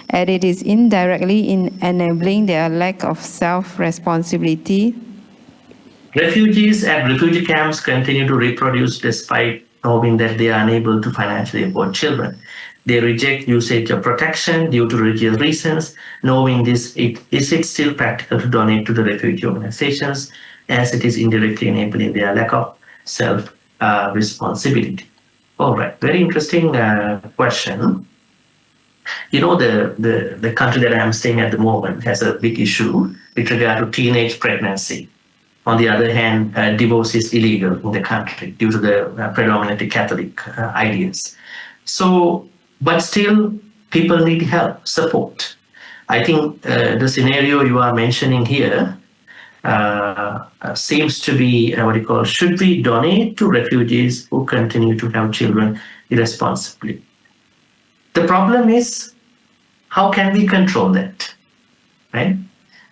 And it is indirectly enabling their lack of self-responsibility. Refugees at refugee camps continue to reproduce despite knowing that they are unable to financially afford children. They reject usage of protection due to religious reasons. Knowing this, is it still practical to donate to the refugee organizations, as it is indirectly enabling their lack of self-responsibility? All right, very interesting question. The country that I'm staying at the moment has a big issue with regard to teenage pregnancy. On the other hand, divorce is illegal in the country due to the predominantly Catholic ideas. So, but still, people need help, support. I think the scenario you are mentioning here seems to be should we donate to refugees who continue to have children irresponsibly? The problem is, how can we control that, right?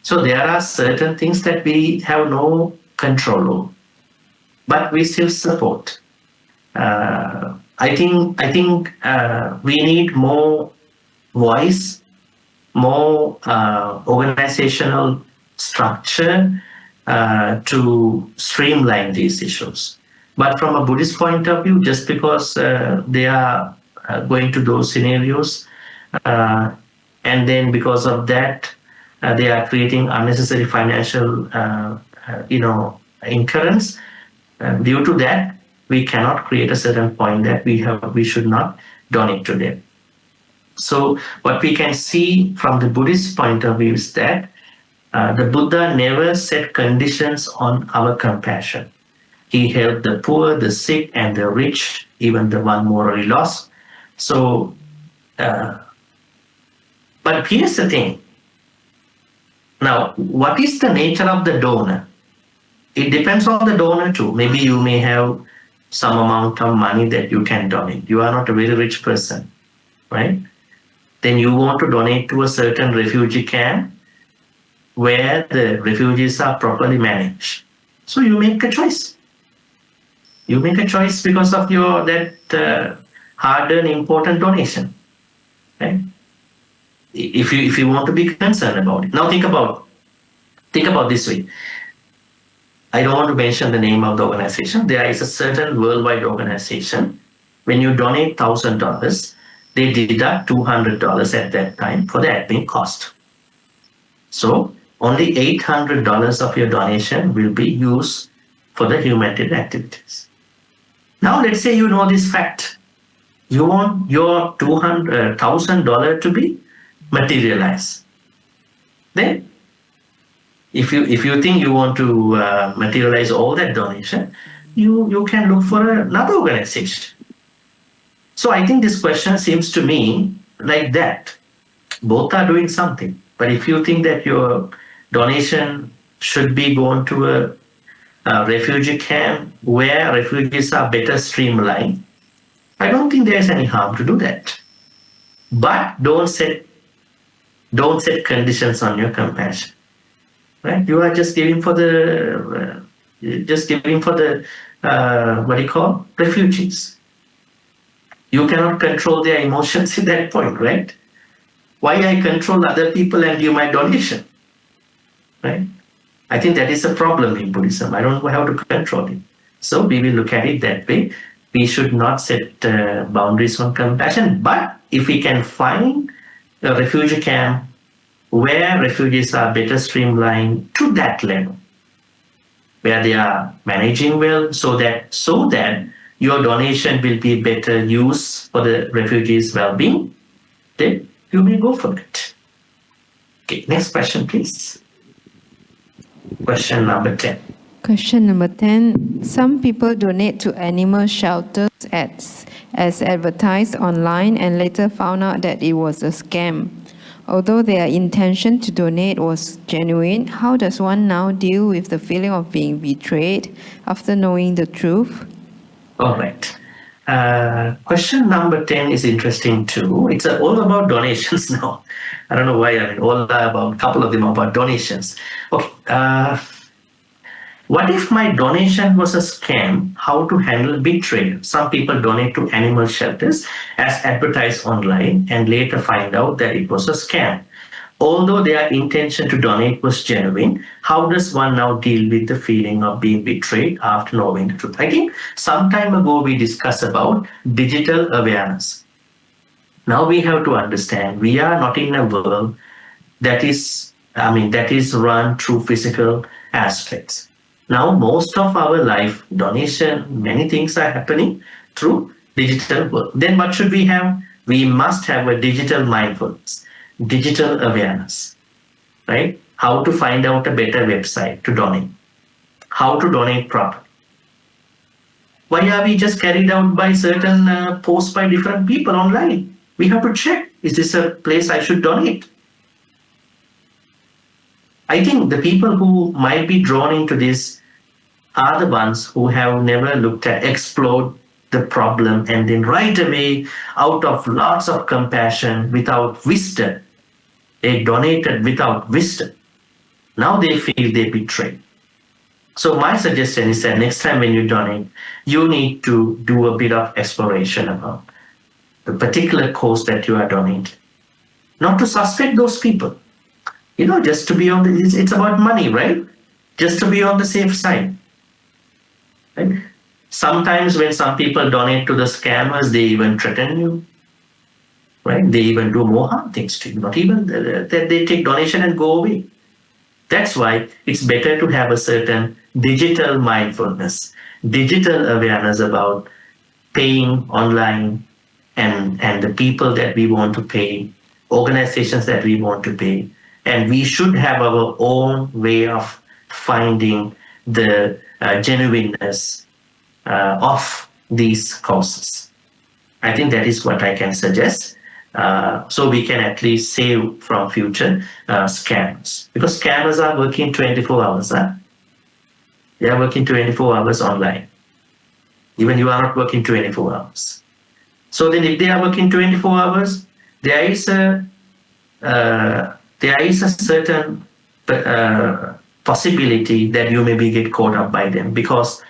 So there are certain things that we have no control over, but we still support. I think we need more voice, more organizational structure to streamline these issues. But from a Buddhist point of view, just because they are going to those scenarios, and then because of that, they are creating unnecessary financial, incurrence. Due to that, we cannot create a certain point that we should not donate to them. So what we can see from the Buddhist point of view is that the Buddha never set conditions on our compassion. He helped the poor, the sick, and the rich, even the one morally lost. So, but here's the thing. Now, what is the nature of the donor? It depends on the donor too. Maybe you may have some amount of money that you can donate. You are not a very rich person, right? Then you want to donate to a certain refugee camp where the refugees are properly managed. So you make a choice. You make a choice because of your that hard-earned important donation, right? If you want to be concerned about it. Now think about this way. I don't want to mention the name of the organization. There is a certain worldwide organization. When you donate $1,000, they deduct $200 at that time for the admin cost. So only $800 of your donation will be used for the humanitarian activities. Now let's say you know this fact. You want your $1,000 to be materialized. Then if you think you want to materialize all that donation, you can look for another organization. So I think this question seems to me like that. Both are doing something. But if you think that your donation should be going to a refugee camp where refugees are better streamlined, I don't think there's any harm to do that. But don't set conditions on your compassion. Right? You are just giving for the what do you call refugees. You cannot control their emotions at that point, right? Why I control other people and give my donation, right? I think that is a problem in Buddhism. I don't know how to control it. So we will look at it that way. We should not set boundaries on compassion. But if we can find a refugee camp where refugees are better streamlined to that level, where they are managing well, so that your donation will be better used for the refugees' well-being, then you may go for it. Okay, next question, please. Question number 10. Question number 10. Some people donate to animal shelters as advertised online and later found out that it was a scam. Although their intention to donate was genuine, how does one now deal with the feeling of being betrayed after knowing the truth? All right. Question number 10 is interesting too. It's all about donations now. I don't know why. I mean, a couple of them are about donations. Okay. What if my donation was a scam? How to handle betrayal? Some people donate to animal shelters as advertised online and later find out that it was a scam. Although their intention to donate was genuine, how does one now deal with the feeling of being betrayed after knowing the truth? I think some time ago we discussed about digital awareness. Now we have to understand we are not in a world that is run through physical aspects. Now most of our life, donation, many things are happening through digital world. Then what should we have? We must have a digital mindfulness, digital awareness, right? How to find out a better website to donate, how to donate properly. Why are we just carried out by certain posts by different people online? We have to check, is this a place I should donate? I think the people who might be drawn into this are the ones who have never explored the problem and then right away, out of lots of compassion, without wisdom, they donated without wisdom. Now they feel they betrayed. So my suggestion is that next time when you donate, you need to do a bit of exploration about the particular cause that you are donating. Not to suspect those people. Just to be it's about money, right? Just to be on the safe side. Right? Sometimes when some people donate to the scammers, they even threaten you. Right? They even do more harm things to you. Not even that they take donation and go away. That's why it's better to have a certain digital mindfulness, digital awareness about paying online and the people that we want to pay, organizations that we want to pay. And we should have our own way of finding the genuineness of these causes. I think that is what I can suggest. So we can at least save from future scams. Because scammers are working 24 hours. They are working 24 hours online. Even you are not working 24 hours. So then if they are working 24 hours, there is a certain possibility that you maybe get caught up by them, because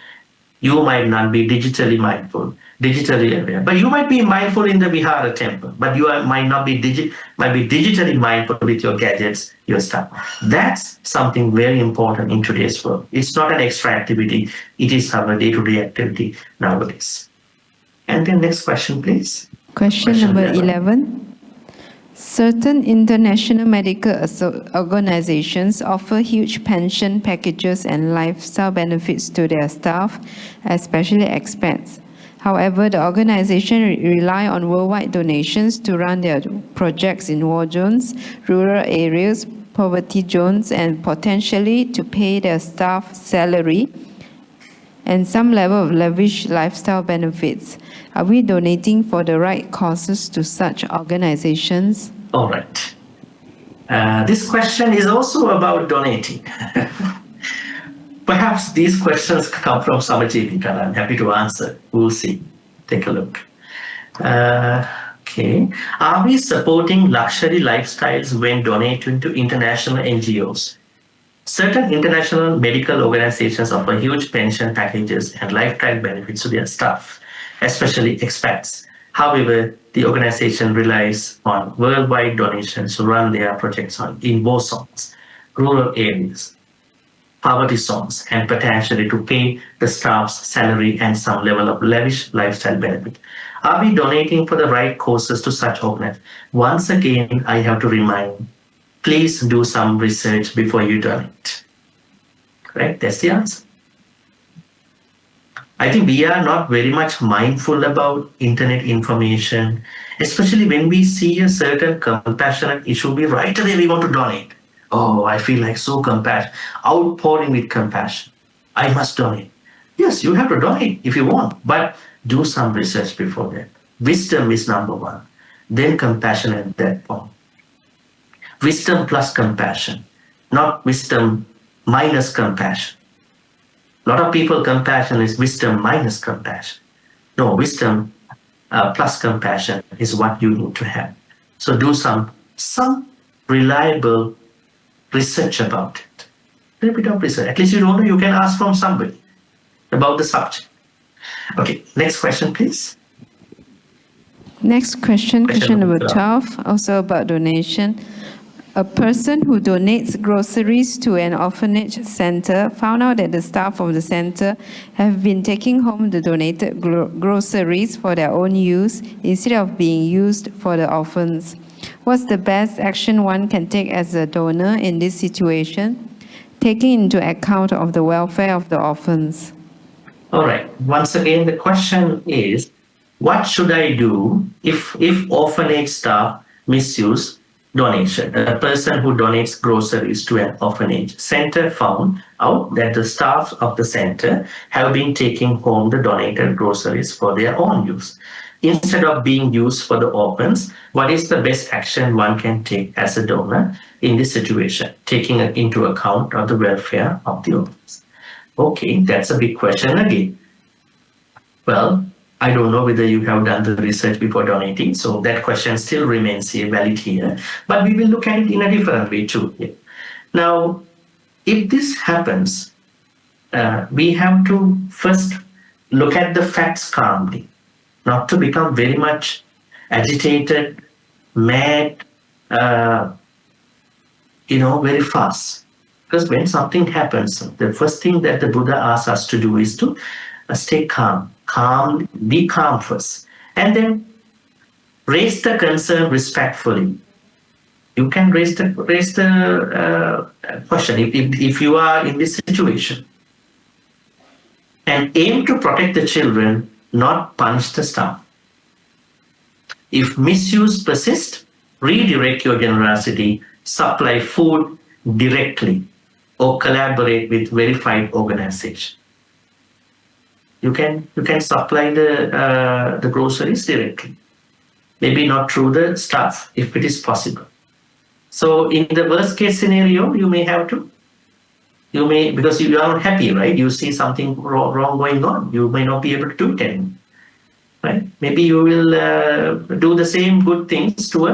you might not be digitally mindful, digitally aware. But you might be mindful in the Vihara temple, but might not be digitally mindful with your gadgets, your stuff. That's something very important in today's world. It's not an extra activity. It is our day-to-day activity nowadays. And then next question, please. Question number 11. Certain international medical organizations offer huge pension packages and lifestyle benefits to their staff, especially expats. However, the organization rely on worldwide donations to run their projects in war zones, rural areas, poverty zones, and potentially to pay their staff salary and some level of lavish lifestyle benefits. Are we donating for the right causes to such organizations? All right. This question is also about donating. Perhaps these questions come from Samaji, and I'm happy to answer. We'll see. Take a look. Okay. Are we supporting luxury lifestyles when donating to international NGOs? Certain international medical organizations offer huge pension packages and lifetime benefits to their staff, especially expats. However, the organization relies on worldwide donations to run their projects in war zones, rural areas, poverty zones, and potentially to pay the staff's salary and some level of lavish lifestyle benefit. Are we donating for the right causes to such organizations? Once again, I have to remind, please do some research before you donate. Correct? That's the answer. I think we are not very much mindful about internet information, especially when we see a certain compassionate issue, right away we want to donate. Oh, I feel like so compassionate, outpouring with compassion. I must donate. Yes, you have to donate if you want, but do some research before that. Wisdom is number one, then compassion at that point. Wisdom plus compassion, not wisdom minus compassion. A lot of people, compassion is wisdom minus compassion. No, wisdom plus compassion is what you need to have. So do some reliable research about it. A little bit of research. At least you don't know, you can ask from somebody about the subject. Okay, next question, please. Next question number 12, also about donation. A person who donates groceries to an orphanage center found out that the staff of the center have been taking home the donated groceries for their own use instead of being used for the orphans. What's the best action one can take as a donor in this situation, taking into account of the welfare of the orphans? All right. Once again, the question is, what should I do if orphanage staff misuse donation? A person who donates groceries to an orphanage center found out that the staff of the center have been taking home the donated groceries for their own use. Instead of being used for the orphans, what is the best action one can take as a donor in this situation, taking into account of the welfare of the orphans? Okay, that's a big question again. Well, I don't know whether you have done the research before donating, so that question still remains here, valid here, but we will look at it in a different way too. Now, if this happens, we have to first look at the facts calmly, not to become very much agitated, mad, very fast. Because when something happens, the first thing that the Buddha asks us to do is to stay calm. Be calm first, and then raise the concern respectfully. You can raise the question if you are in this situation, and aim to protect the children, not punish the staff. If misuse persists, redirect your generosity, supply food directly, or collaborate with verified organization. You can supply the groceries directly. maybe not through the staff, if it is possible. So in the worst case scenario, you may have to, because you are not happy, right? You see something wrong going on. You may not be able to do it anymore, right? Maybe you will do the same good things to a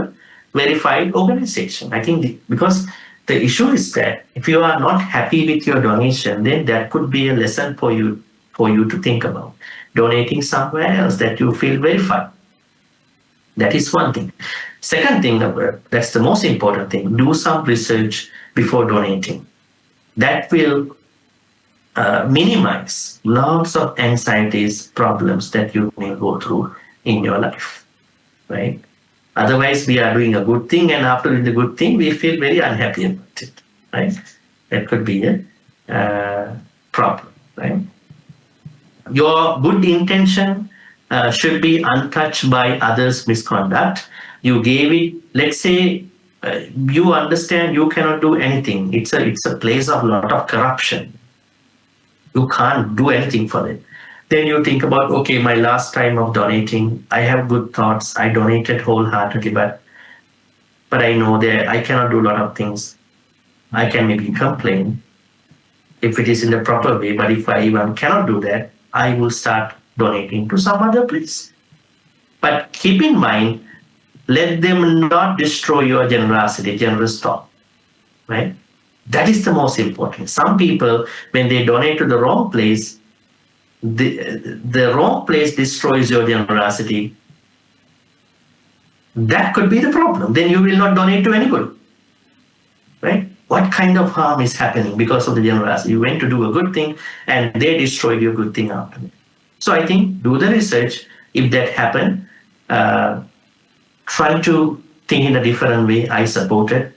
verified organization. I think because the issue is that if you are not happy with your donation, then that could be a lesson for you to think about donating somewhere else that you feel verified. That is one thing. Second thing, that's the most important thing, do some research before donating. That will minimize lots of anxieties, problems that you may go through in your life, right? Otherwise, we are doing a good thing, and after doing the good thing, we feel very unhappy about it, right? That could be a problem, right? Your good intention should be untouched by others' misconduct. You gave it, let's say, you understand you cannot do anything. It's a place of a lot of corruption. You can't do anything for it. Then you think about, okay, my last time of donating, I have good thoughts. I donated wholeheartedly, but I know that I cannot do a lot of things. I can maybe complain if it is in the proper way, but if I even cannot do that, I will start donating to some other place. But keep in mind, let them not destroy your generosity, generous thought, right? That is the most important. Some people, when they donate to the wrong place, the wrong place destroys your generosity. That could be the problem. Then you will not donate to anybody, right? What kind of harm is happening because of the generosity? You went to do a good thing and they destroyed your good thing after. So I think do the research. If that happened, try to think in a different way. I support it.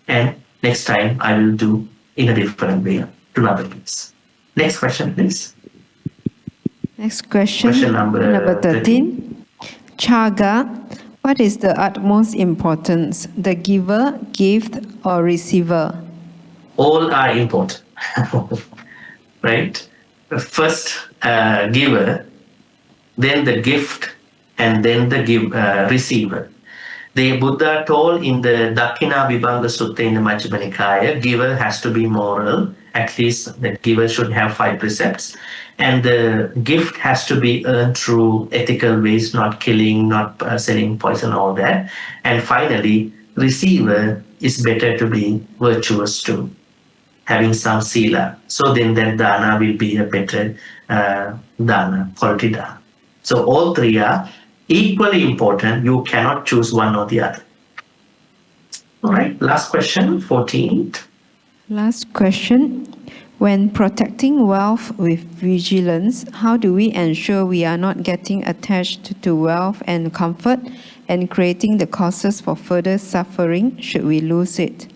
And next time I will do in a different way to another place. Next question, please. Next question, Question number 13. Chaga, what is the utmost importance, the giver, gift, or receiver? All are important, right? First giver, then the gift, and then the receiver. The Buddha told in the Dakkhina Vibhanga Sutta in the Majjhima Nikaya, giver has to be moral, at least the giver should have 5 precepts, and the gift has to be earned through ethical ways, not killing, not selling poison, all that. And finally, receiver is better to be virtuous too, having some sila. So then that dana will be a better dana, quality dana. So all 3 are equally important. You cannot choose one or the other. All right, last question, 14th. Last question. When protecting wealth with vigilance, how do we ensure we are not getting attached to wealth and comfort and creating the causes for further suffering should we lose it?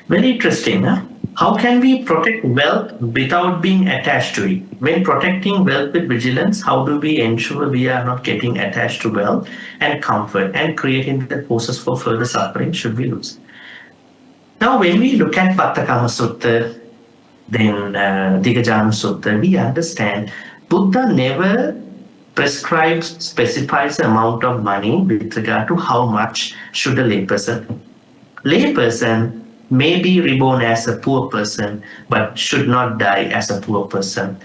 Very interesting, huh? How can we protect wealth without being attached to it? When protecting wealth with vigilance, how do we ensure we are not getting attached to wealth and comfort and creating the causes for further suffering should we lose it? Now, when we look at Pattakama Sutta, then Dighajanu Sutta, we understand Buddha never prescribes, specifies the amount of money with regard to how much should a layperson may be reborn as a poor person, but should not die as a poor person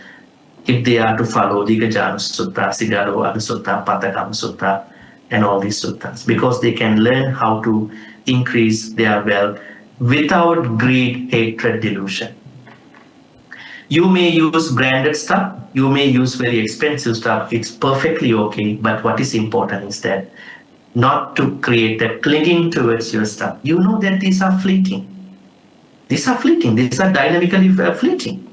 if they are to follow Dighajanu Sutta, Sigarovada Sutta, Pattakama Sutta, and all these suttas, because they can learn how to increase their wealth without greed, hatred, delusion. You may use branded stuff, you may use very expensive stuff, it's perfectly okay, but what is important is that not to create that clinging towards your stuff. You know that these are fleeting. These are fleeting, these are dynamically fleeting.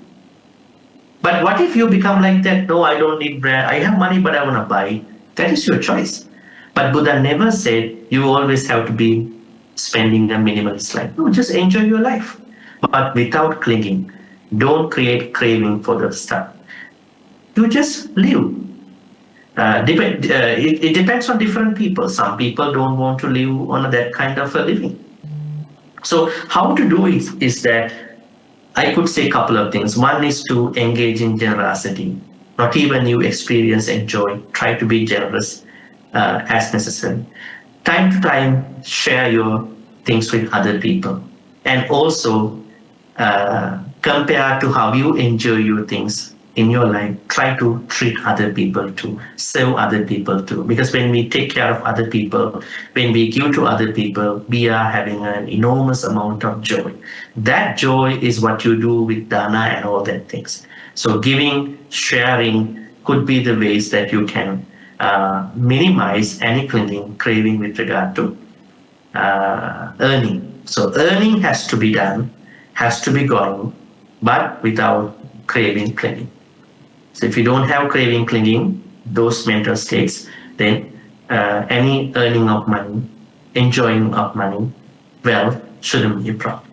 But what if you become like that? No, I don't need brand, I have money but I want to buy. That is your choice. But Buddha never said you always have to be spending a minimalist life. No, just enjoy your life, but without clinging. Don't create craving for the stuff. You just live. It depends on different people. Some people don't want to live on that kind of a living. So how to do it is that I could say a couple of things. One is to engage in generosity, not even you experience enjoy. Try to be generous as necessary. Time to time, share your things with other people, and also compare to how you enjoy your things in your life. Try to treat other people too, serve other people too, because when we take care of other people, when we give to other people, we are having an enormous amount of joy. That joy is what you do with dana and all that things. So giving, sharing could be the ways that you can minimize any craving with regard to earning. So earning has to be done, has to be going, but without craving, clinging. So if you don't have craving, clinging, those mental states, then any earning of money, enjoying of money, well, shouldn't be a problem.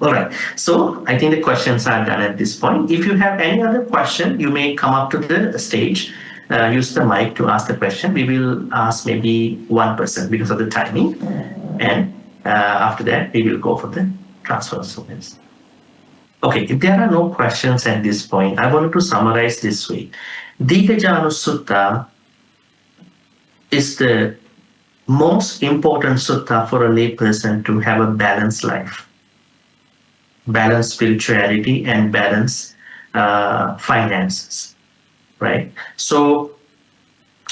All right. So I think the questions are done at this point. If you have any other question, you may come up to the stage. Use the mic to ask the question. We will ask maybe one person because of the timing. And after that, we will go for the transfer of students. Okay, if there are no questions at this point, I wanted to summarize this way. Dighajanu Sutta is the most important sutta for a layperson to have a balanced life, balanced spirituality, and balanced finances, right? So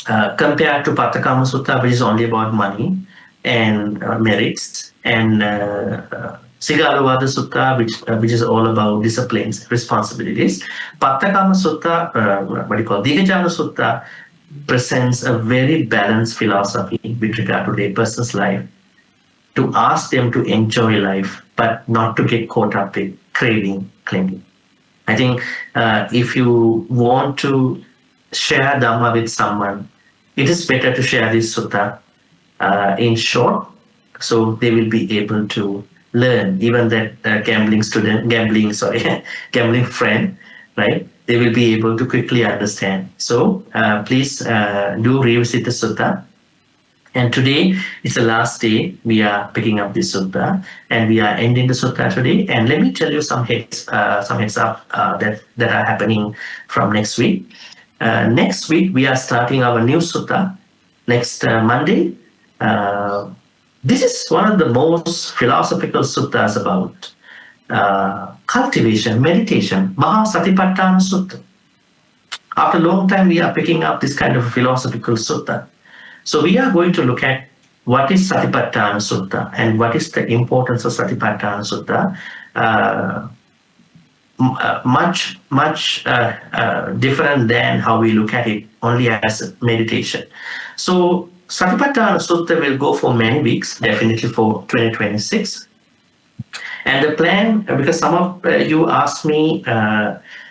compared to Patakama Sutta, which is only about money and merits, and Sigalovada Sutta, which is all about disciplines, responsibilities. Patakama Sutta, Dighajanu Sutta, presents a very balanced philosophy with regard to a person's life, to ask them to enjoy life, but not to get caught up with craving, clinging. I think if you want to share Dhamma with someone, it is better to share this sutta in short, so they will be able to learn. Even that gambling friend, right? They will be able to quickly understand. So please do revisit the sutta. And today is the last day we are picking up this sutta, and we are ending the sutta today. And let me tell you some heads up that are happening from next week. Next week we are starting our new sutta next Monday. This is one of the most philosophical suttas about cultivation, meditation, Maha Satipatthana Sutta. After a long time, we are picking up this kind of philosophical sutta. So we are going to look at what is Satipatthana Sutta and what is the importance of Satipatthana Sutta. Much different than how we look at it only as meditation. So Satipatthana Sutta will go for many weeks, definitely for 2026. And the plan, because some of you asked me,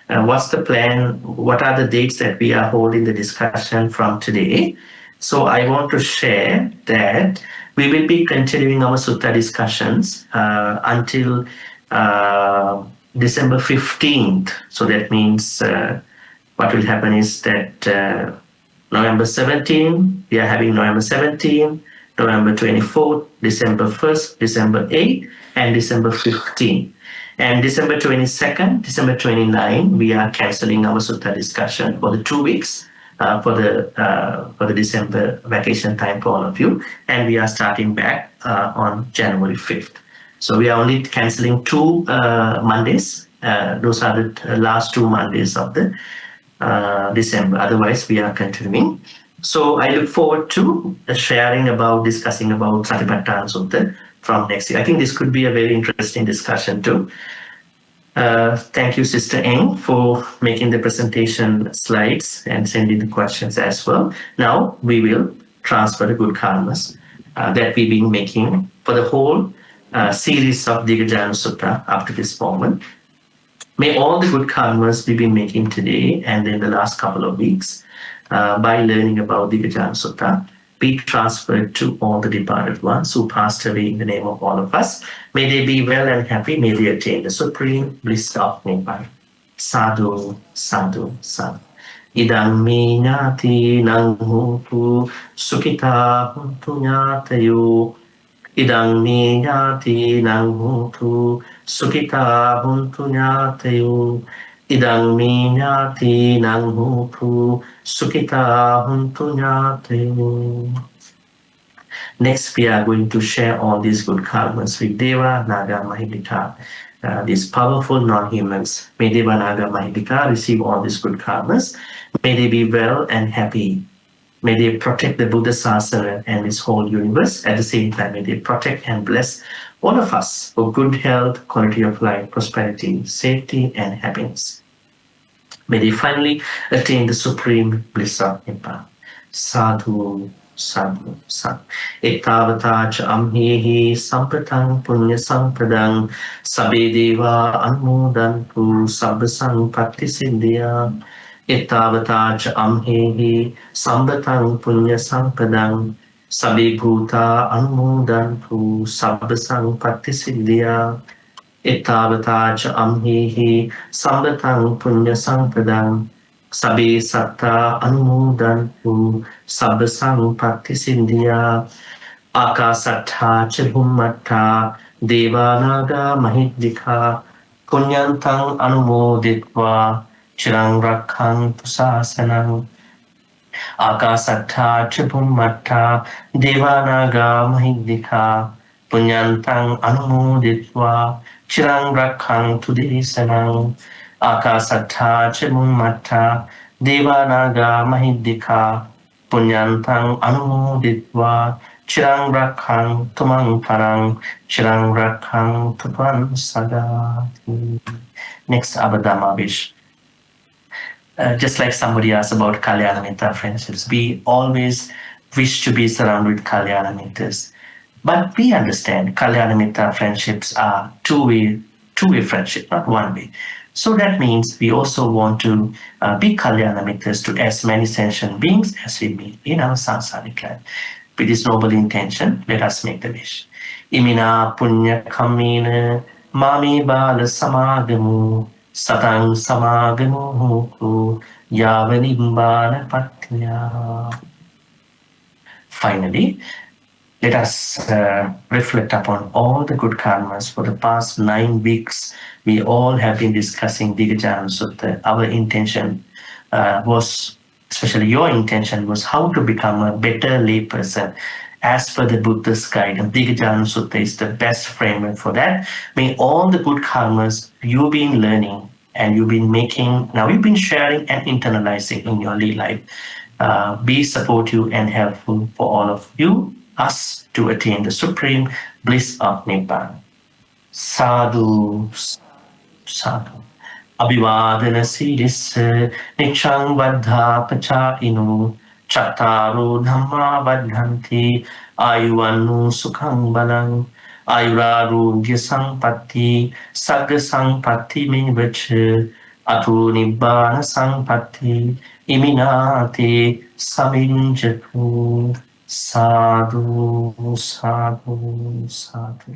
what's the plan? What are the dates that we are holding the discussion from today? So I want to share that we will be continuing our sutta discussions until December 15th. So that means what will happen is that November 17, we are having November 17, November 24th, December 1st, December 8th, and December 15th. And December 22nd, December 29, we are canceling our sutta discussion for the 2 weeks for the December vacation time for all of you. And we are starting back on January 5th. So we are only canceling 2 Mondays. Those are the last 2 Mondays of the December. Otherwise, we are continuing. So I look forward to discussing about Satipatthana Sutta from next year. I think this could be a very interesting discussion too. Thank you, Sister Eng, for making the presentation slides and sending the questions as well. Now we will transfer the good karmas that we've been making for the whole series of Dighajanu Sutta up to this moment. May all the good karmas we've been making today and in the last couple of weeks by learning about Dighajanu Sutta be transferred to all the departed ones who passed away in the name of all of us. May they be well and happy. May they attain the supreme bliss of Nibbana. Sadhu, sadhu, sadhu. Idang me nyati nang hutu sukita huntu nyatayo. Idang me nyati nang hutu sukita huntu nyatayo. Idang mi nyati nang hotu sukita huntu nyate. Next, we are going to share all these good karmas with Deva, Naga, Mahindika, these powerful non-humans. May Deva, Naga, Mahindika receive all these good karmas. May they be well and happy. May they protect the Buddha Sasana and this whole universe. At the same time, may they protect and bless all of us for good health, quality of life, prosperity, safety, and happiness. May they finally attain the supreme bliss of Nibbana. Sadhu, sadhu, sadhu. Etavata cha amhehi sampatang punya sampadang sabe deva anmodantu sabba sampatti siddhya. Etavata cha amhehi sampatang punya sampadang sabe bhuta anmodantu sabba sampatti siddhya. Ettavata cha amhehi sambatang punya sampadang sabe satta anumodantu sabba sampatti sindhya akasattha cha bhummatta devanaga mahiddhika punyantang anumoditva chirang rakhantu sasanang Akasattha Chibummatta Devanaga Mahindika Punyantang Anumoditva Chirang Rakhang Tudisanang Akasattha Chibummatta Devanaga Mahindika Punyantang Anumoditva Chirang Rakhang Tumang Parang Chirang Rakhang Tupan Sagati. Next Abhidhamma Vish. Just like somebody asked about Kalyana Mitra friendships, we always wish to be surrounded with Kalyana Mitras. But we understand Kalyana Mitra friendships are two-way friendship, not one-way. So that means we also want to be Kalyana Mitras to as many sentient beings as we meet in our samsaric life. With this noble intention, let us make the wish. Imina punya kamina mami bala samagamu Satang samagamo yavanimbana patya. Finally, let us reflect upon all the good karmas for the past 9 weeks. We all have been discussing Dighajanu Sutta. Our intention was, especially your intention, was how to become a better layperson as per the Buddha's guidance. Dighajanu Sutta is the best framework for that. May all the good karmas you've been learning and you've been making, now you've been sharing and internalizing in your life, be supportive and helpful for all of you, us, to attain the supreme bliss of Nibbana. Sadhu, sadhu. Abhivadana siddhissa nichang vaddha pachainu chattaro dhamma vaddhanti ayuvannu sukhang balang ayurarogya sampatti sagga sampatti mevacha ato nibbana sampatti iminate saminjatu sadhu sadhu sadhu.